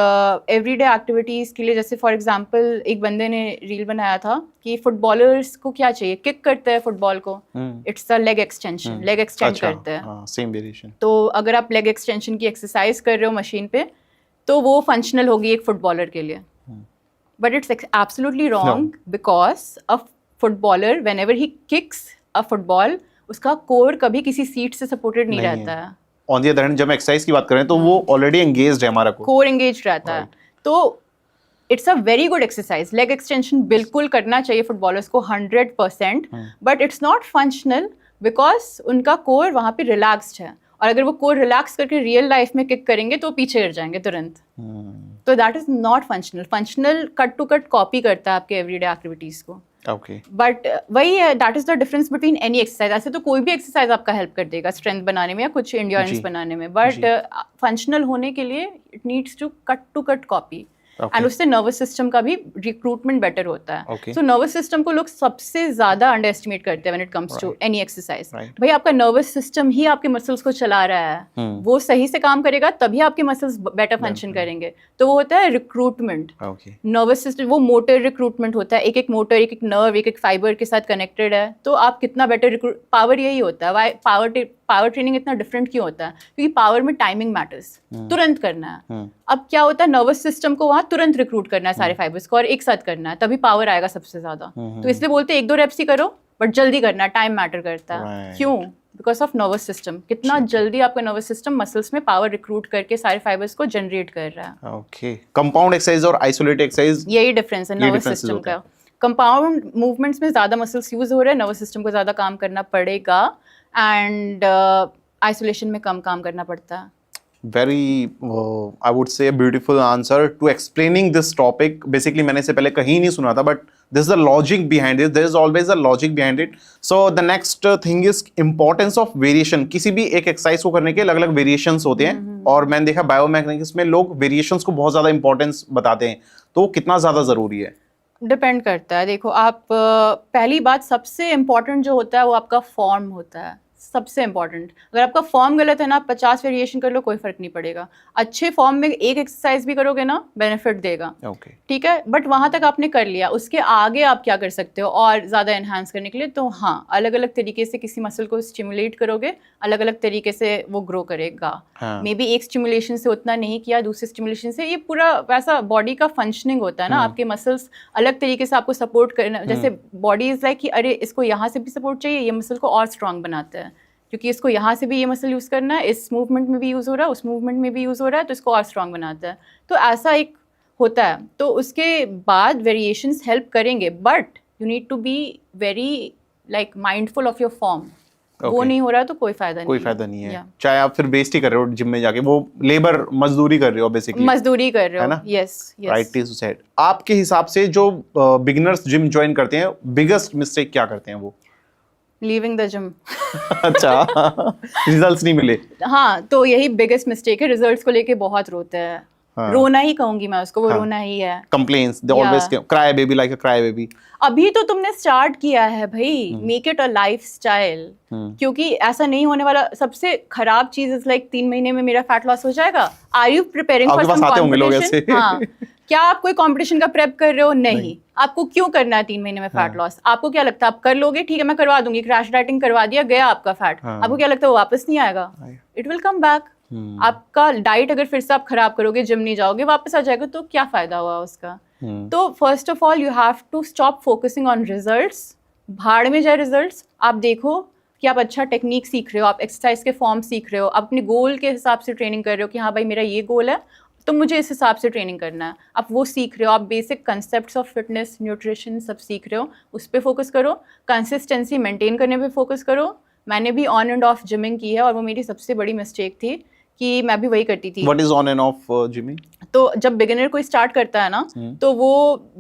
एवरीडे एक्टिविटीज़ के लिए, जैसे फॉर एग्जांपल एक बंदे ने रील बनाया था कि फुटबॉलर्स को क्या चाहिए, किक करते हैं फुटबॉल को, it's the leg extension, leg extend करते हैं। Same variation. तो अगर आप लेग एक्सटेंशन की एक्सरसाइज कर रहे हो मशीन पे, तो वो फंक्शनल होगी एक फुटबॉलर के लिए। But it's absolutely wrong, because a footballer whenever he kicks a football, उसका कोर कभी किसी सीट से सपोर्टेड नहीं रहता है। ऑन द अदर हैंड जब हम एक्सरसाइज की बात करें तो वो ऑलरेडी एंगेज्ड है, हमारा कोर एंगेज रहता है। तो it's a very good exercise. Leg extension बिल्कुल करना चाहिए फुटबॉलर्स को 100%, but it's not functional because उनका कोर वहाँ पे रिलैक्स्ड है। और अगर वो कोर रिलैक्स करके रियल लाइफ में किक करेंगे तो पीछे गिर जाएंगे तुरंत। तो that is not functional. Functional cut to cut copy करता है आपके एवरीडे एक्टिविटीज को। ओके। बट वही है, that is the difference between any exercise. ऐसे तो कोई भी एक्सरसाइज आपका हेल्प कर देगा स्ट्रेंथ बनाने में या कुछ एंड्योरेंस बनाने में, बट फंक्शनल होने के लिए it needs to cut copy. And उससे नर्वस सिस्टम का भी रिक्रूटमेंट बेटर होता है। सो नर्वस सिस्टम को लोग सबसे ज्यादा अंडर एस्टिमेट करते हैं when it comes to any exercise. भाई आपका नर्वस सिस्टम ही आपके मसल्स को चला रहा है, वो सही से काम करेगा तभी आपके मसल्स बेटर फंक्शन करेंगे। तो वो होता है रिक्रूटमेंट। नर्वस सिस्टम वो मोटर रिक्रूटमेंट होता है, एक एक मोटर, एक एक नर्व, एक एक फाइबर के साथ कनेक्टेड है। तो आप कितना बेटर रिक्रूट, पावर यही होता है। वाई पावर ट्रेनिंग इतना डिफरेंट क्यों होता है? क्योंकि पावर में टाइमिंग मैटर्स, तुरंत करना है। अब क्या होता है, नर्वस सिस्टम को वहाँ तुरंत रिक्रूट करना है सारे फाइबर्स को और एक साथ करना है, तभी पावर आएगा सबसे ज्यादा। तो इसलिए बोलते हैं 1-2 रेप्स ही करो, बट जल्दी करना है, टाइम मैटर करता है। क्यों? Because of nervous system. कितना जल्दी आपका नर्वस सिस्टम मसल्स में पावर रिक्रूट करके सारे फाइबर्स को जनरेट कर रहा है। ओके। कंपाउंड एक्सरसाइज और आइसोलेटेड एक्सरसाइज, यही डिफरेंस है नर्वस सिस्टम का। कंपाउंड मूवमेंट्स में ज्यादा मसल्स यूज हो रहे हैं, नर्वस सिस्टम को ज्यादा काम करना पड़ेगा, एंड आइसोलेशन में कम काम करना पड़ता है। Very, I would say, a beautiful answer to explaining this topic. Basically, मैंने इसे पहले कहीं नहीं सुना था, but this is the logic behind it. There is always a logic behind it. So the next thing is importance of variation. किसी भी एक एक्सरसाइज को करने के अलग अलग वेरिएशंस होते हैं, और मैंने देखा बायोमैकेनिक्स में लोग वेरिएशंस को बहुत ज्यादा इंपॉर्टेंस बताते हैं, तो वो कितना ज्यादा जरूरी है? डिपेंड करता है। देखो आप, पहली बात सबसे इम्पोर्टेंट जो होता है वो आपका फॉर्म होता है, सबसे इम्पॉर्टेंट। अगर आपका फॉर्म गलत है ना, आप 50 वेरिएशन कर लो कोई फर्क नहीं पड़ेगा। अच्छे फॉर्म में एक एक्सरसाइज भी करोगे ना, बेनिफिट देगा। ठीक है, बट वहाँ तक आपने कर लिया, उसके आगे आप क्या कर सकते हो और ज़्यादा एनहांस करने के लिए? तो हाँ, अलग अलग तरीके से किसी मसल को स्टिमुलेट करोगे, अलग अलग तरीके से वो ग्रो करेगा। मे बी एक स्टिमुलेशन से उतना नहीं किया, दूसरे स्टिमुलेशन से, ये पूरा वैसा बॉडी का फंक्शनिंग होता है ना। आपके मसल्स अलग तरीके से आपको सपोर्ट करना, जैसे बॉडी इज लाइक कि अरे इसको यहाँ से भी सपोर्ट चाहिए, ये मसल को और स्ट्रांग बनाता है, क्योंकि इसको यहाँ से भी ये मसल यूज़ करना है, इस मूवमेंट में भी यूज़ हो रहा है, उस मूवमेंट में भी यूज़ हो रहा है, तो इसको और स्ट्रांग बनाता है। तो ऐसा एक होता है। तो उसके बाद वेरिएशंस हेल्प करेंगे, but you need to be very like mindful of your form. वो नहीं हो रहा है तो कोई फायदा नहीं है। चाहे आप फिर बेइज्जती कर रहे हो जिम में जाके, वो लेबर मजदूरी कर रहे हो, बेसिकली मजदूरी कर रहे हो। Yes, right is said. आपके हिसाब से जो बिगिनर्स जिम ज्वाइन करते हैं, बिगेस्ट मिस्टेक क्या करते हैं वो? Leaving the gym. अच्छा, रिजल्ट्स नहीं मिले। हाँ, तो यही बिगेस्ट मिस्टेक है। रिजल्ट्स को लेके बहुत रोते हैं। रोना ही कहूंगी मैं उसको, वो रोना ही है। Complaints, they always cry baby, like a cry baby. अभी तो तुमने स्टार्ट किया है भाई, मेक इट अ लाइफस्टाइल। क्योंकि ऐसा नहीं होने वाला। सबसे खराब चीज इज लाइक 3 महीने में मेरा फैट लॉस हो जाएगा। Are you preparing for some competition? हाँ, क्या आप कोई कंपटीशन का प्रेप कर रहे हो? नहीं। आपको क्यों करना है 3 महीने में फैट लॉस? आपको क्या लगता है आप कर लोगे? ठीक है, मैं करवा दूंगी, क्रैश डाइटिंग करवा दिया, गया आपका फैट। आपको क्या लगता है वो वापस नहीं आएगा? It will come back. आपका डाइट अगर फिर से आप खराब करोगे, जिम नहीं जाओगे, वापस आ जाएगा, तो क्या फायदा हुआ उसका? तो first of all you have to stop focusing on results. भाड़ में जाए रिजल्ट्स। आप देखो कि आप अच्छा टेक्निक सीख रहे हो, आप एक्सरसाइज के फॉर्म सीख रहे हो, आप अपने गोल के हिसाब से ट्रेनिंग कर रहे हो कि हाँ भाई मेरा ये गोल है तो मुझे इस हिसाब से ट्रेनिंग करना है। आप वो सीख रहे हो, आप basic concepts of fitness, nutrition सब सीख रहे हो, उस पर फोकस करो। कंसिस्टेंसी मेंटेन करने पे फोकस करो। मैंने भी ऑन एंड ऑफ जिमिंग की है और वो मेरी सबसे बड़ी मिस्टेक थी कि मैं भी वही करती थी। What is on end of Jimmy? तो जब बिगिनर कोई स्टार्ट करता है ना, तो वो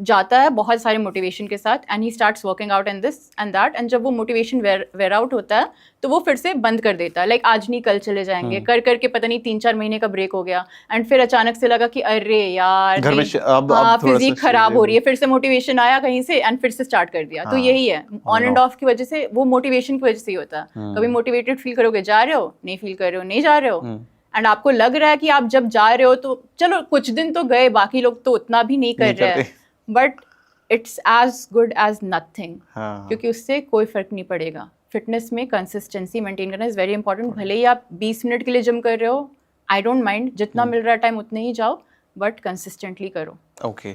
जाता है बहुत सारे मोटिवेशन के साथ and he starts working out and this and that, and जब वो मोटिवेशन वेयर आउट होता है तो वो फिर से बंद कर देता है, लाइक आज नहीं कल चले जाएंगे, कर करके पता नहीं 3-4 महीने का ब्रेक हो गया एंड फिर अचानक से लगा कि अरे यार घर में अब फिजिक खराब हो रही है, फिर से मोटिवेशन आया कहीं से एंड फिर से स्टार्ट कर दिया। तो यही है, ऑन एंड ऑफ की वजह से, वो मोटिवेशन की वजह से ही होता है। कभी मोटिवेटेड फील करोगे, जा रहे हो, नहीं फील कर रहे हो, नहीं जा रहे हो, एंड आपको लग रहा है कि आप जब जा रहे हो तो चलो कुछ दिन तो गए, बाकी लोग तो उतना भी नहीं कर रहे हैं, but it's as good as nothing, क्योंकि उससे कोई फर्क नहीं पड़ेगा। फिटनेस में कंसिस्टेंसी मेंटेन करना इज वेरी इंपॉर्टेंट। भले ही आप 20 मिनट के लिए जिम कर रहे हो, आई डोंट माइंड, जितना मिल रहा है टाइम उतने ही जाओ, बट कंसिस्टेंटली करो। ओके,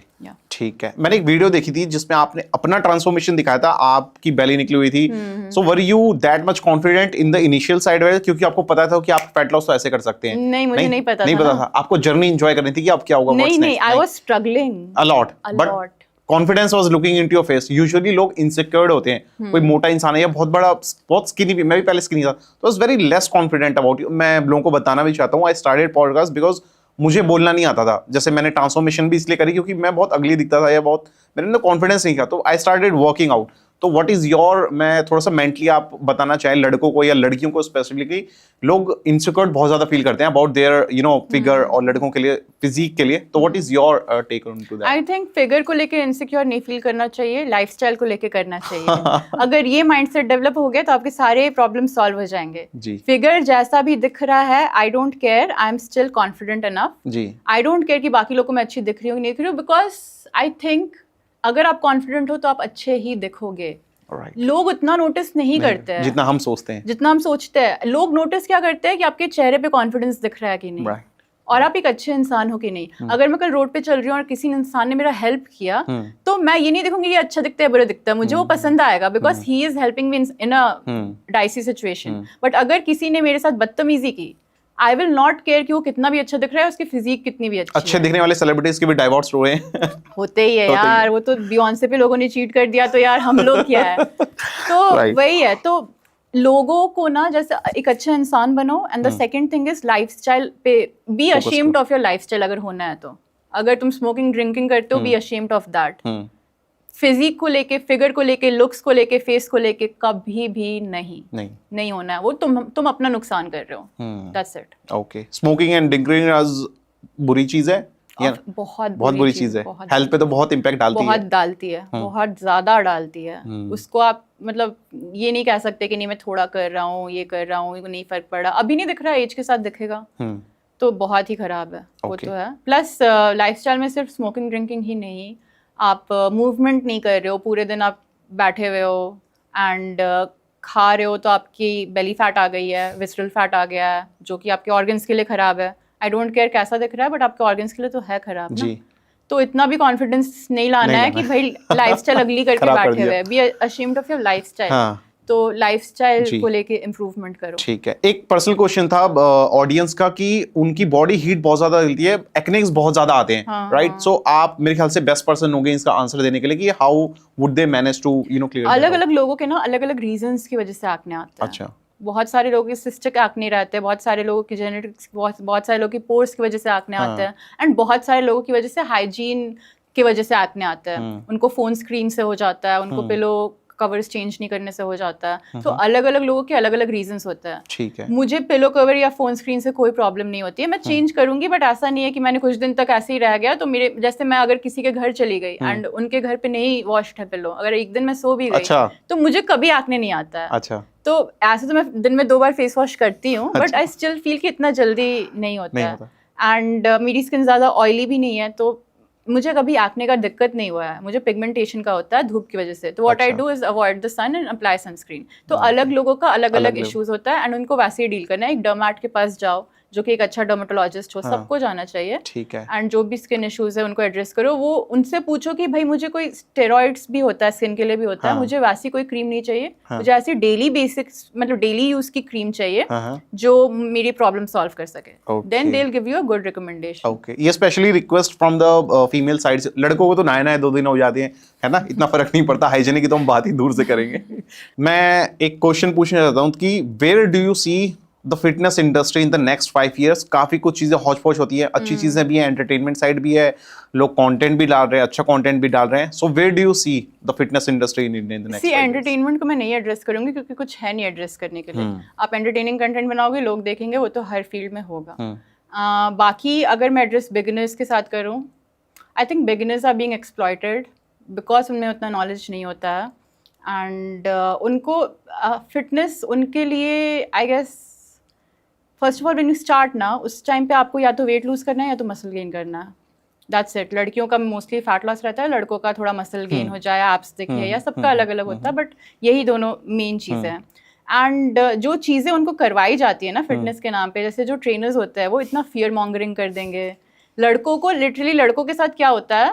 ठीक है। मैंने एक वीडियो देखी थी जिसमें आपने अपना ट्रांसफॉर्मेशन दिखाया था, आपकी बेली निकली हुई थी। So were you that much confident in the initial side, क्योंकि आपको पता था कि आप फैट लॉस तो ऐसे कर सकते हैं? नहीं, मुझे नहीं पता था। आपको जर्नी एंजॉय करनी थी कि अब क्या होगा? नहीं, I was struggling a lot, but confidence was looking into your face. Usually लोग इनसिक्योर्ड होते हैं, कोई मोटा इंसान है या बहुत बड़ा, बहुत स्किनी भी, मैं भी पहले स्किनी था, तो was very less confident about you. मैं लोगों को बताना भी चाहता हूँ, आई स्टार्टेड पॉडकास्ट बिकॉज मुझे बोलना नहीं आता था। जैसे मैंने ट्रांसफॉर्मेशन भी इसलिए करी क्योंकि मैं बहुत अगली दिखता था या बहुत मेरे अंदर कॉन्फिडेंस नहीं था, तो आई स्टार्टेड वर्किंग आउट। तो व्हाट इज योर, मैं थोड़ा सा मेंटली आप बताना चाहें लड़कों को या लड़कियों को स्पेसिफिकली, लोग इनसिक्योर बहुत ज्यादा फील करते हैं अबाउट देयर फिगर, और लड़कों के लिए फिजिक के लिए, तो what is your take on to that? I think figure को लेके इनसिक्योर नहीं फील करना चाहिए, लाइफस्टाइल को लेके करना चाहिए। अगर ये माइंडसेट डेवलप हो गया तो आपके सारे प्रॉब्लम सॉल्व हो जाएंगे जी। फिगर जैसा भी दिख रहा है, I don't care, I am still confident enough जी। आई डोंट केयर कि बाकी लोगों को मैं अच्छी दिख रही हूँ नहीं दिख रही हूँ, बिकॉज आई थिंक अगर आप कॉन्फिडेंट हो तो आप अच्छे ही दिखोगे। Right. लोग उतना नोटिस नहीं करते हैं जितना हम सोचते हैं। जितना हम सोचते हैं। लोग नोटिस क्या करते हैं कि आपके चेहरे पे कॉन्फिडेंस दिख रहा है कि नहीं, right. और आप एक अच्छे इंसान हो कि नहीं। अगर मैं कल रोड पे चल रही हूँ और किसी इंसान ने मेरा हेल्प किया, तो मैं ये नहीं देखूंगी ये अच्छा दिखता है बुरा दिखता है, मुझे वो पसंद आएगा because he is helping me in a dicey situation. But अगर किसी ने मेरे साथ बदतमीजी की, आई विल नॉट केयर कि वो कितना भी अच्छा दिख रहा है, उसकी फिजिक कितनी भी अच्छी है। दिखने वाले सेलिब्रिटीज के भी डाइवोर्स हुए हैं। होते ही है यार, वो तो बियॉन्से पे लोगों ने चीट कर दिया, तो यार हम लोग क्या है। तो वही है, तो लोगों को ना जैसे एक अच्छा इंसान बनो, and the second thing is lifestyle पे be ashamed of your lifestyle. अगर होना है तो, अगर तुम स्मोकिंग ड्रिंकिंग करते हो, be ashamed of that. Physique को लेके, फिगर को लेके, लुक्स को लेके, फेस को लेके कभी भी नहीं होना है। वो तुम अपना नुकसान कर रहे हो, that's it. Okay, smoking and drinking आज बुरी चीज है, बहुत बुरी चीज है, हेल्थ पे तो बहुत इम्पैक्ट डालती है, बहुत ज्यादा डालती है। उसको आप मतलब ये नहीं कह सकते कि नहीं मैं थोड़ा कर रहा हूँ, ये कर रहा हूँ, नहीं फर्क पड़ा, अभी नहीं दिख रहा, एज के साथ दिखेगा, तो बहुत ही खराब है। वो तो है। प्लस लाइफस्टाइल में सिर्फ स्मोकिंग ड्रिंकिंग ही नहीं, आप मूवमेंट नहीं कर रहे हो, पूरे दिन आप बैठे हुए हो एंड खा रहे हो, तो आपकी बेली फैट आ गई है, विसरल फैट आ गया है, जो कि आपके ऑर्गन्स के लिए खराब है। आई डोंट केयर कैसा दिख रहा है, बट आपके ऑर्गन्स के लिए तो है खराब ना। तो इतना भी कॉन्फिडेंस नहीं लाना है कि भाई लाइफस्टाइल अगली करके बैठे हुए, B ashamed of your lifestyle. तो लाइफस्टाइल को लेके इम्प्रूवमेंट करो। ठीक है। एक पर्सनल क्वेश्चन था ऑडियंस का कि उनकी बॉडी हीट बहुत ज्यादा मिलती है, एक्नेस बहुत ज्यादा आते हैं, राइट? सो आप मेरे ख्याल से बेस्ट पर्सन होंगे इसका आंसर देने के लिए कि how would they manage to clear. अलग अलग लोगों के ना अलग अलग रीजंस की वजह से एक्ने आता है। अच्छा। बहुत सारे लोगों के सिस्टिक एक्ने रहते हैं, बहुत सारे लोगों की जेनेटिक्स, बहुत सारे लोगों की पोर्स की वजह से एक्ने आता है, एंड बहुत सारे लोगों की वजह से हाइजीन की वजह से एक्ने आता है। उनको फोन स्क्रीन से हो जाता है, उनको पिलो कवर्स चेंज नहीं करने से हो जाता है। तो अलग अलग लोगों के अलग अलग रीजंस होते हैं। ठीक है। मुझे पिलो कवर या फोन स्क्रीन से कोई प्रॉब्लम नहीं होती है, मैं चेंज करूंगी, बट ऐसा नहीं है कि मैंने कुछ दिन तक ऐसे ही रह गया तो मेरे जैसे मैं अगर किसी के घर चली गई एंड उनके घर पे नहीं वॉश्ड है पिलो, अगर एक दिन मैं सो भी गई तो मुझे कभी एक्ने नहीं आता है। अच्छा। तो ऐसे तो मैं दिन में 2 बार फेस वॉश करती हूँ, बट आई स्टिल फील कि इतना जल्दी नहीं होता है। एंड मेरी स्किन ज्यादा ऑयली भी नहीं है, तो मुझे कभी एक्ने का दिक्कत नहीं हुआ है। मुझे पिगमेंटेशन का होता है धूप की वजह से, तो what I do is avoid the sun and apply sunscreen. तो अलग लोगों का अलग अलग इश्यूज होता है एंड उनको वैसे ही डील करना है। एक डर्मेट के पास जाओ जो कि एक अच्छा डर्मेटोलॉजिस्ट हो, सबको जाना चाहिए। ठीक है। एंड जो भी स्किन इश्यूज है उनको एड्रेस करो। वो उनसे पूछो कि भाई मुझे कोई स्टेरॉइड्स भी होता है, स्किन के लिए भी होता है, मुझे वैसी कोई क्रीम नहीं चाहिए, मुझे ऐसी डेली बेसिक्स मतलब डेली यूज की क्रीम चाहिए जो मेरी प्रॉब्लम सॉल्व कर सके। Then they will give you a good recommendation. Okay. ये specially request from the female side से। लड़कों को तो नए 2 दिन हो जाते हैं, है ना, इतना फर्क नहीं पड़ता। हाइजीनिक की तो हम बात ही दूर से करेंगे। मैं एक क्वेश्चन पूछना चाहता हूँ कि where do you see the fitness industry in the next 5 years? काफी कुछ चीजें हौच पौच होती है, अच्छी चीजें भी हैं, एंटरटेनमेंट साइड भी है, लोग कंटेंट भी डाल रहे हैं, अच्छा कंटेंट भी डाल रहे हैं. So where do you see the fitness industry in India in the next 5 years? Entertainment को मैं नहीं एड्रेस करूंगी क्योंकि कुछ है नहीं एड्रेस करने के लिए. आप एंटरटेनिंग कंटेंट बनाओगे, लोग देखेंगे, वो तो हर फील्ड में होगा. बाकी अगर मैं एड्रेस बिगिनर्स के साथ करूं, I think beginners are being exploited because उनमें उतना नॉलेज नहीं होता है. एंड उनको फिटनेस उनके लिए I guess first of all when you start ना, उस टाइम पे आपको या तो वेट लूज करना है या तो मसल गेन करना है. That's it. लड़कियों का मोस्टली फैट लॉस रहता है, लड़कों का थोड़ा मसल गेन हो जाए, एब्स दिखे, या सबका अलग अलग होता है, बट यही दोनों मेन चीज़ें हैं. एंड जो चीज़ें उनको करवाई जाती है ना फिटनेस के नाम पे, जैसे जो ट्रेनर्स होते हैं वो इतना फियर मॉन्गरिंग कर देंगे लड़कों को. लिटरली लड़कों के साथ क्या होता है,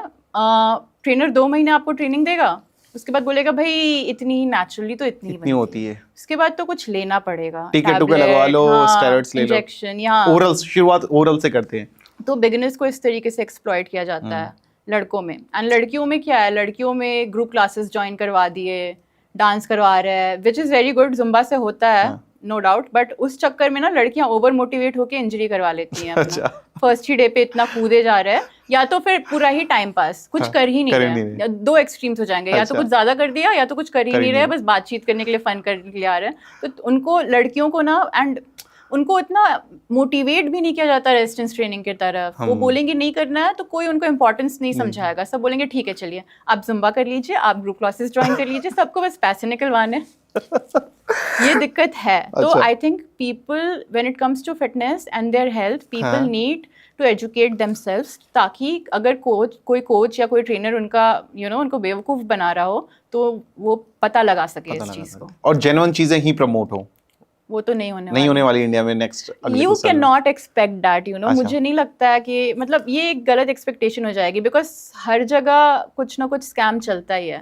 ट्रेनर 2 महीने आपको ट्रेनिंग देगा, उसके बाद बोलेगा भाई इतनी नेचुरली तो इतनी होती है, उसके बाद तो कुछ लेना पड़ेगा, टिकट टुकट लगवा लो, स्टेरॉइड्स ले लो, इंजेक्शन, या ओरल, शुरुआत ओरल से करते हैं. तो बिगिनर्स को इस तरीके से एक्सप्लॉइट किया जाता है लड़कों में. एंड लड़कियों में क्या है, लड़कियों में ग्रुप क्लासेस ज्वाइन करवा दिए, डांस करवा रहे हैं, which is very good, Zumba से होता है नो डाउट, बट उस चक्कर में ना लड़कियां ओवर मोटिवेट होकर इंजरी करवा लेती हैं. अच्छा. फर्स्ट ही डे पे इतना कूदे जा रहे हैं, या तो फिर पूरा ही टाइम पास, कुछ कर ही नहीं रहे. 2 एक्सट्रीम्स हो जाएंगे. या तो कुछ ज्यादा कर दिया, या तो कुछ कर ही नहीं रहे, बस बातचीत करने के लिए, फन करने के लिए आ रहे हैं. तो उनको, लड़कियों को ना, एंड उनको इतना मोटिवेट भी नहीं किया जाता रेजिस्टेंस ट्रेनिंग की तरफ. वो बोलेंगे नहीं करना है तो कोई उनको इंपॉर्टेंस नहीं समझाएगा. सब बोलेंगे ठीक है चलिए आप जुम्बा कर लीजिए, आप ग्रुप क्लासेस ज्वाइन कर लीजिए, सबको बस पैसे निकलवाने. ये दिक्कत है. तो I think people when it comes to fitness and their health, people need to educate themselves, ताकि अगर कोई कोच या कोई ट्रेनर उनका उनको बेवकूफ़ बना रहा हो तो वो पता लगा सके इस चीज़ को, और जेन्युइन चीज़ें ही प्रमोट हो. वो तो नहीं होने वाली इंडिया में next. You can not expect that, मुझे नहीं लगता है कि, मतलब ये एक गलत एक्सपेक्टेशन हो जाएगी, बिकॉज हर जगह कुछ ना कुछ स्कैम चलता ही है.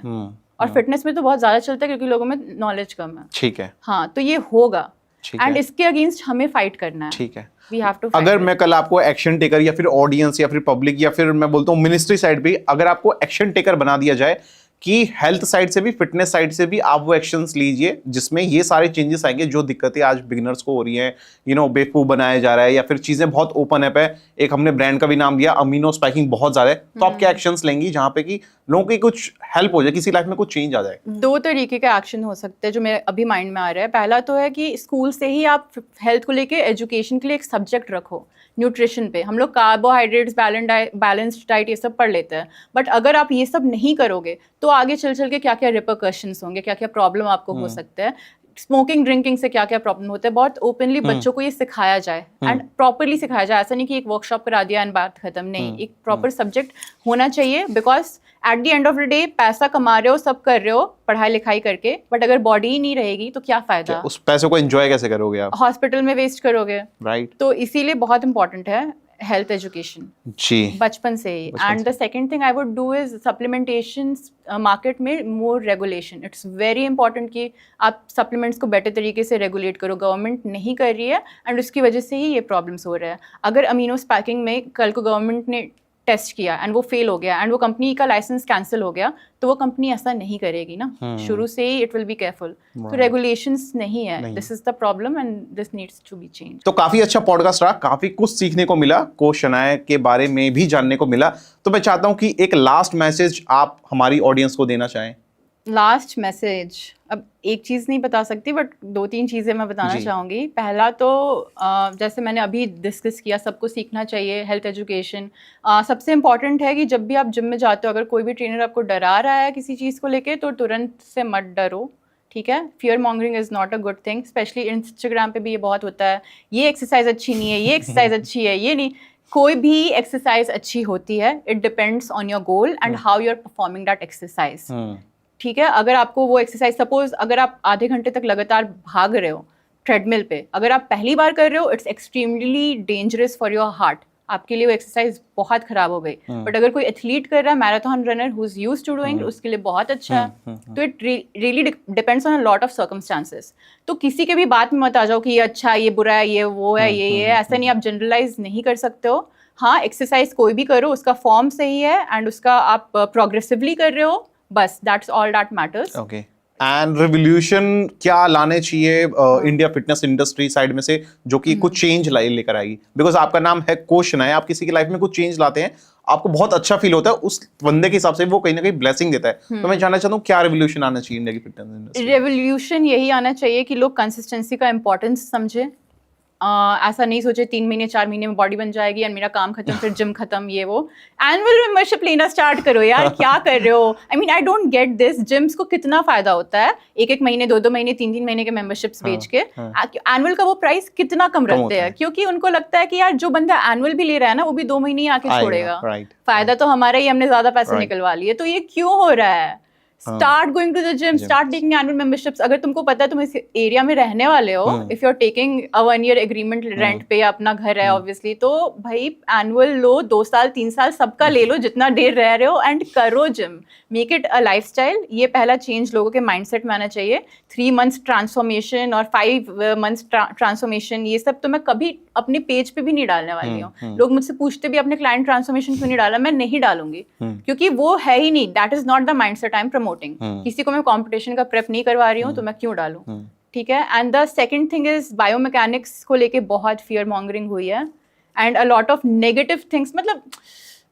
और फिटनेस में तो बहुत ज्यादा चलता है क्योंकि लोगों में नॉलेज कम है. ठीक है. हाँ, तो ये होगा एंड इसके अगेंस्ट हमें फाइट करना है. ठीक है. We have to. अगर मैं कल आपको एक्शन टेकर या फिर ऑडियंस या फिर पब्लिक या फिर मैं बोलता हूँ मिनिस्ट्री साइड भी, अगर आपको एक्शन टेकर बना दिया जाए कि हेल्थ साइड से भी, फिटनेस साइड से भी आप वो एक्शंस लीजिए जिसमें ये सारे चेंजेस आएंगे, जो दिक्कतें आज बिगिनर्स को हो रही हैं, बेवकूफ बनाया जा रहा है या फिर चीजें बहुत ओपन ऐप है, एक हमने ब्रांड का भी नाम दिया, अमीनो स्पाइकिंग बहुत ज्यादा है, तो आप क्या एक्शंस लेंगी जहां पे कि लोगों की कुछ हेल्प हो जाए, किसी लाइफ में कुछ चेंज आ जाए? 2 तरीके के एक्शन हो सकते हैं जो मेरे अभी माइंड में आ रहा है. पहला तो है कि स्कूल से ही आप हेल्थ को लेके, एजुकेशन के लिए एक सब्जेक्ट रखो. न्यूट्रिशन पे हम लोग कार्बोहाइड्रेट्स, बैलेंस्ड डाइट ये सब पढ़ लेते हैं, बट अगर आप ये सब नहीं करोगे तो आगे चल के क्या क्या रिपरकशंस होंगे, क्या क्या प्रॉब्लम आपको हो सकते हैं. स्मोकिंग, ड्रिंकिंग से क्या क्या प्रॉब्लम होता है, बहुत ओपनली बच्चों को ये सिखाया जाए एंड प्रॉपरली सिखाया जाए. ऐसा नहीं कि एक वर्कशॉप करा दिया एंड बात खत्म, नहीं, एक प्रॉपर सब्जेक्ट होना चाहिए. Because at the end of the day पैसा कमा रहे हो, सब कर रहे हो पढ़ाई लिखाई करके, बट अगर बॉडी ही नहीं रहेगी तो क्या फायदा? उस पैसे को एंजॉय कैसे करोगे आप? हॉस्पिटल में वेस्ट करोगे. राइट. तो इसीलिए बहुत इंपॉर्टेंट है हेल्थ एजुकेशन जी, बचपन से ही. And the second thing I would do is supplementation market में more regulation. It's very important कि आप सप्लीमेंट्स को बेटर तरीके से रेगुलेट करो. गवर्नमेंट नहीं कर रही है एंड उसकी वजह से ही ये प्रॉब्लम्स हो रहे हैं. अगर अमीनो स्पाइकिंग में कल को गवर्नमेंट ने टेस्ट किया एंड वो फेल हो गया एंड वो कंपनी का लाइसेंस कैंसिल हो गया, तो वो कंपनी ऐसा नहीं करेगी ना. शुरू से ही इट विल बी केयरफुल. तो रेगुलेशंस नहीं है. This is the problem and this needs to be change. तो काफी अच्छा पॉडकास्ट रहा, काफी कुछ सीखने को मिला, कोच शनाया के बारे में भी जानने को मिला. तो मैं चाहता हूं कि एक लास्ट मैसेज आप हमारी ऑडियंस को देना चाहें. लास्ट मैसेज, अब एक चीज़ नहीं बता सकती बट 2-3 चीज़ें मैं बताना चाहूँगी. पहला तो जैसे मैंने अभी डिस्कस किया, सबको सीखना चाहिए हेल्थ एजुकेशन. सबसे इम्पॉर्टेंट है कि जब भी आप जिम में जाते हो, अगर कोई भी ट्रेनर आपको डरा रहा है किसी चीज़ को लेके, तो तुरंत से मत डरो. ठीक है, fear mongering is not a good thing. Specially Instagram पे भी ये बहुत होता है, ये एक्सरसाइज अच्छी नहीं है, ये एक्सरसाइज अच्छी है, ये नहीं. कोई भी एक्सरसाइज अच्छी होती है, it depends on your goal and how you are performing that exercise. ठीक है, अगर आपको वो एक्सरसाइज, सपोज अगर आप आधे घंटे तक लगातार भाग रहे हो ट्रेडमिल पे, अगर आप पहली बार कर रहे हो, it's extremely dangerous for your heart. आपके लिए वो एक्सरसाइज बहुत खराब हो गई. बट अगर कोई एथलीट कर रहा है, marathon runner who is used to doing, उसके लिए बहुत अच्छा है. तो it really depends on a lot of circumstances. तो किसी के भी बात में मत आ जाओ कि ये अच्छा है, ये बुरा है, ये वो है, ये ऐसा नहीं. आप जनरलाइज नहीं कर सकते हो. हाँ, एक्सरसाइज कोई भी करो, उसका फॉर्म सही है एंड उसका आप प्रोग्रेसिवली कर रहे हो, बस that's all that matters. Okay. And revolution क्या लाने चाहिए इंडिया फिटनेस इंडस्ट्री साइड में से जो कि कुछ चेंज लेकर आएगी? बिकॉज आपका नाम है कोच शनाया, आप किसी की लाइफ में कुछ चेंज लाते हैं, आपको बहुत अच्छा फील होता है, उस बंदे के हिसाब से वो कहीं ना कहीं ब्लेसिंग देता है। तो मैं जानना चाहता हूँ क्या रेवोल्यूशन आना चाहिए इंडिया की फिटनेस इंडस्ट्री? रेवोल्यूशन यही आना चाहिए कि लोग कंसिस्टेंसी का इंपॉर्टेंस समझे। ऐसा नहीं सोचे 3 महीने 4 महीने में बॉडी बन जाएगी और मेरा काम खत्म, फिर जिम खत्म, ये वो। एनुअल मेंबरशिप लेना स्टार्ट करो यार, क्या कर रहे हो? I mean I don't get this. Gyms को कितना फायदा होता है 1-1 महीने 2-2 महीने 3-3 महीने के मेंबरशिप्स बेच के, एनुअल का वो प्राइस कितना कम रखते हैं, क्योंकि उनको लगता है कि यार जो बंदा एनुअल भी ले रहा है ना, वो भी 2 महीने ही आके छोड़ेगा, फायदा तो हमारा ही, हमने ज्यादा पैसे निकलवा लिए। तो ये क्यों हो रहा है? Start going to the gym, start taking annual memberships. अगर तुमको पता है तुम इस एरिया में रहने वाले हो, if you are taking a 1 year agreement rent पे, या अपना घर है ऑब्वियसली, तो भाई एनुअल लो, 2 साल 3 साल सबका ले लो, जितना देर रह रहे हो, एंड करो gym, make it a lifestyle. ये पहला चेंज लोगों के माइंडसेट में आना चाहिए। 3 मंथ्स ट्रांसफॉर्मेशन और 5 मंथ्स ट्रांसफॉर्मेशन, ये सब तो मैं कभी अपने पेज पे भी नहीं डालने वाली हूँ। लोग मुझसे पूछते भी अपने क्लाइंट ट्रांसफॉर्मेशन क्यों नहीं डाला, मैं नहीं डालूंगी, क्योंकि वो है ही नहीं, that is not the mindset I am promoting. किसी को मैं कंपटीशन का प्रेप नहीं करवा रही हूँ, तो मैं क्यों डालूं? ठीक है। And the second thing is biomechanics को लेके बहुत फियर मॉन्गरिंग हुई है, and a lot of negative things. मतलब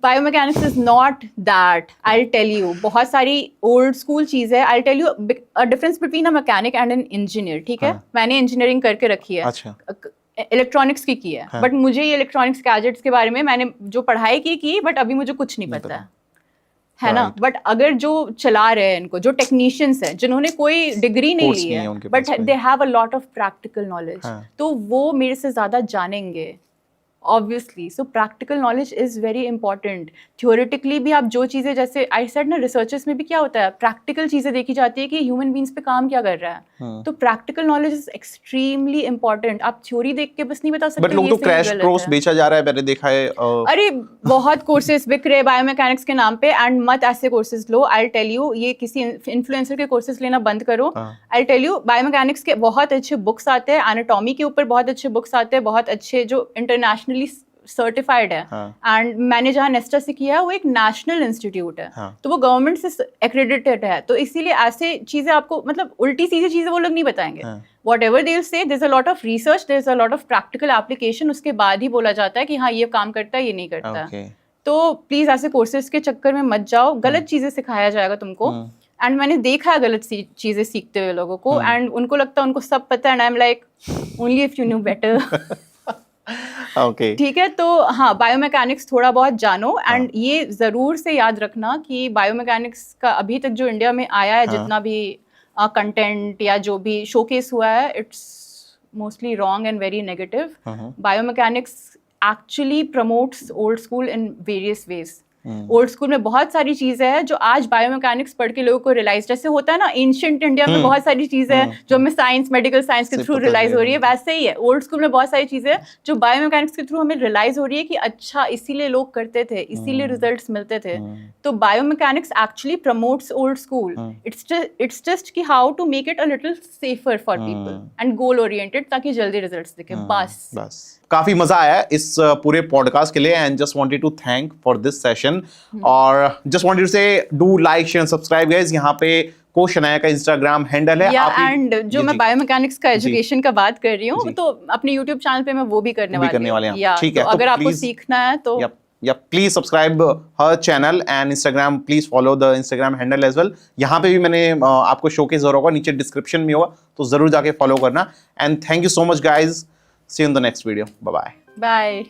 biomechanics is not that, I will tell you. बहुत सारी ओल्ड स्कूल चीज है। I will tell you a difference between a mechanic and an engineer. ठीक है, मैंने इंजीनियरिंग करके रखी है, इलेक्ट्रॉनिक्स की है, बट मुझे ये इलेक्ट्रॉनिक्स गैजेट्स के बारे में मैंने जो पढ़ाई की, बट अभी मुझे कुछ नहीं पता है ना। बट अगर जो चला रहे हैं इनको, जो टेक्नीशियंस हैं जिन्होंने कोई डिग्री नहीं ली है, but they have a lot of practical knowledge, तो वो मेरे से ज्यादा जानेंगे obviously. So practical knowledge is very important. Theoretically भी आप जो चीज़ें, जैसे आई सेड ना, रिसर्चेस में भी क्या होता है, प्रैक्टिकल चीज़ें देखी जाती है कि ह्यूमन बींग्स पे काम क्या कर रहा है। तो practical knowledge is extremely important. आप थ्योरी देख के बस नहीं बता सकते। बट लोग तो क्रैश कोर्स बेचा जा रहा है, मैंने देखा है। अरे बहुत कोर्सेज बिक रहे बायोमैकेनिक्स के नाम पे, एंड मत ऐसे कोर्सेज लो। आई टेल यू, ये किसी इन्फ्लुएंसर के कोर्सेज लेना बंद करो। आई टेल यू, बायोमैकेनिक्स के बहुत अच्छे बुक्स आते हैं, एनाटॉमी के ऊपर बहुत अच्छे बुक्स आते हैं, बहुत अच्छे, जो इंटरनेशनली सर्टिफाइड है। एंड मैंने जहाँ नेस्टा से किया है, वो एक नेशनल इंस्टीट्यूट है, तो वो गवर्नमेंट से एक्रेडिटेड है। तो इसीलिए ऐसे चीजें आपको, मतलब उल्टी सीधी चीजें वो लोग नहीं बताएंगे। Whatever they'll say, there's a lot of research, there's a lot of practical application, उसके बाद ही बोला जाता है कि हाँ ये काम करता है, ये नहीं करता है। तो प्लीज ऐसे कोर्सेज के चक्कर में मत जाओ, गलत चीजें सिखाया जाएगा तुमको। एंड मैंने देखा है गलत चीजें सीखते हुए लोगों को, एंड उनको लगता है उनको सब पता है, and I am like, only if you know better. ठीक है। तो हाँ, बायोमैकेनिक्स थोड़ा बहुत जानो, एंड ये जरूर से याद रखना कि बायोमैकेनिक्स का अभी तक जो इंडिया में आया है, जितना भी कंटेंट या जो भी शोकेस हुआ है, it's mostly wrong and very negative. Biomechanics actually promotes old school in various ways. Old school में बहुत सारी चीजें हैं जो आज बायोमैकेनिक्स पढ़ के लोगों को रियलाइज, जैसे होता है ना एंशिएंट इंडिया में बहुत सारी चीजें हैं जो हमें साइंस, मेडिकल साइंस के थ्रू रियलाइज हो रही है, वैसे ही है ओल्ड स्कूल में बहुत सारी चीजें जो बायोमैकेनिक्स के थ्रू हमें रियलाइज हो रही है कि अच्छा इसीलिए लोग करते थे, इसीलिए रिजल्ट्स मिलते थे। तो biomechanics actually promotes old school. It's just कि how to make it a little safer for people and goal oriented, ताकि जल्दी रिजल्ट्स दिखे। बस काफी मजा आया इस पूरे पॉडकास्ट के लिए, and just wanted to thank for this session, और just wanted to say do like share subscribe guys. यहाँ पे कोच शनाया का इंस्टाग्राम हैंडल है। एंड जो मैं बायोमैकेनिक्स का एजुकेशन का बात कर रही हूँ, तो अपने यूट्यूब चैनल पे मैं वो भी करने वाली हूँ। ठीक है, अगर आपको सीखना है तो please subscribe her channel and Instagram, please follow the Instagram handle as well. यहाँ पे भी मैंने आपको शोकेस हो रहा होगा, नीचे डिस्क्रिप्शन में होगा, तो जरूर जाके फॉलो करना। And thank you so much guys, see you in the next video, bye bye.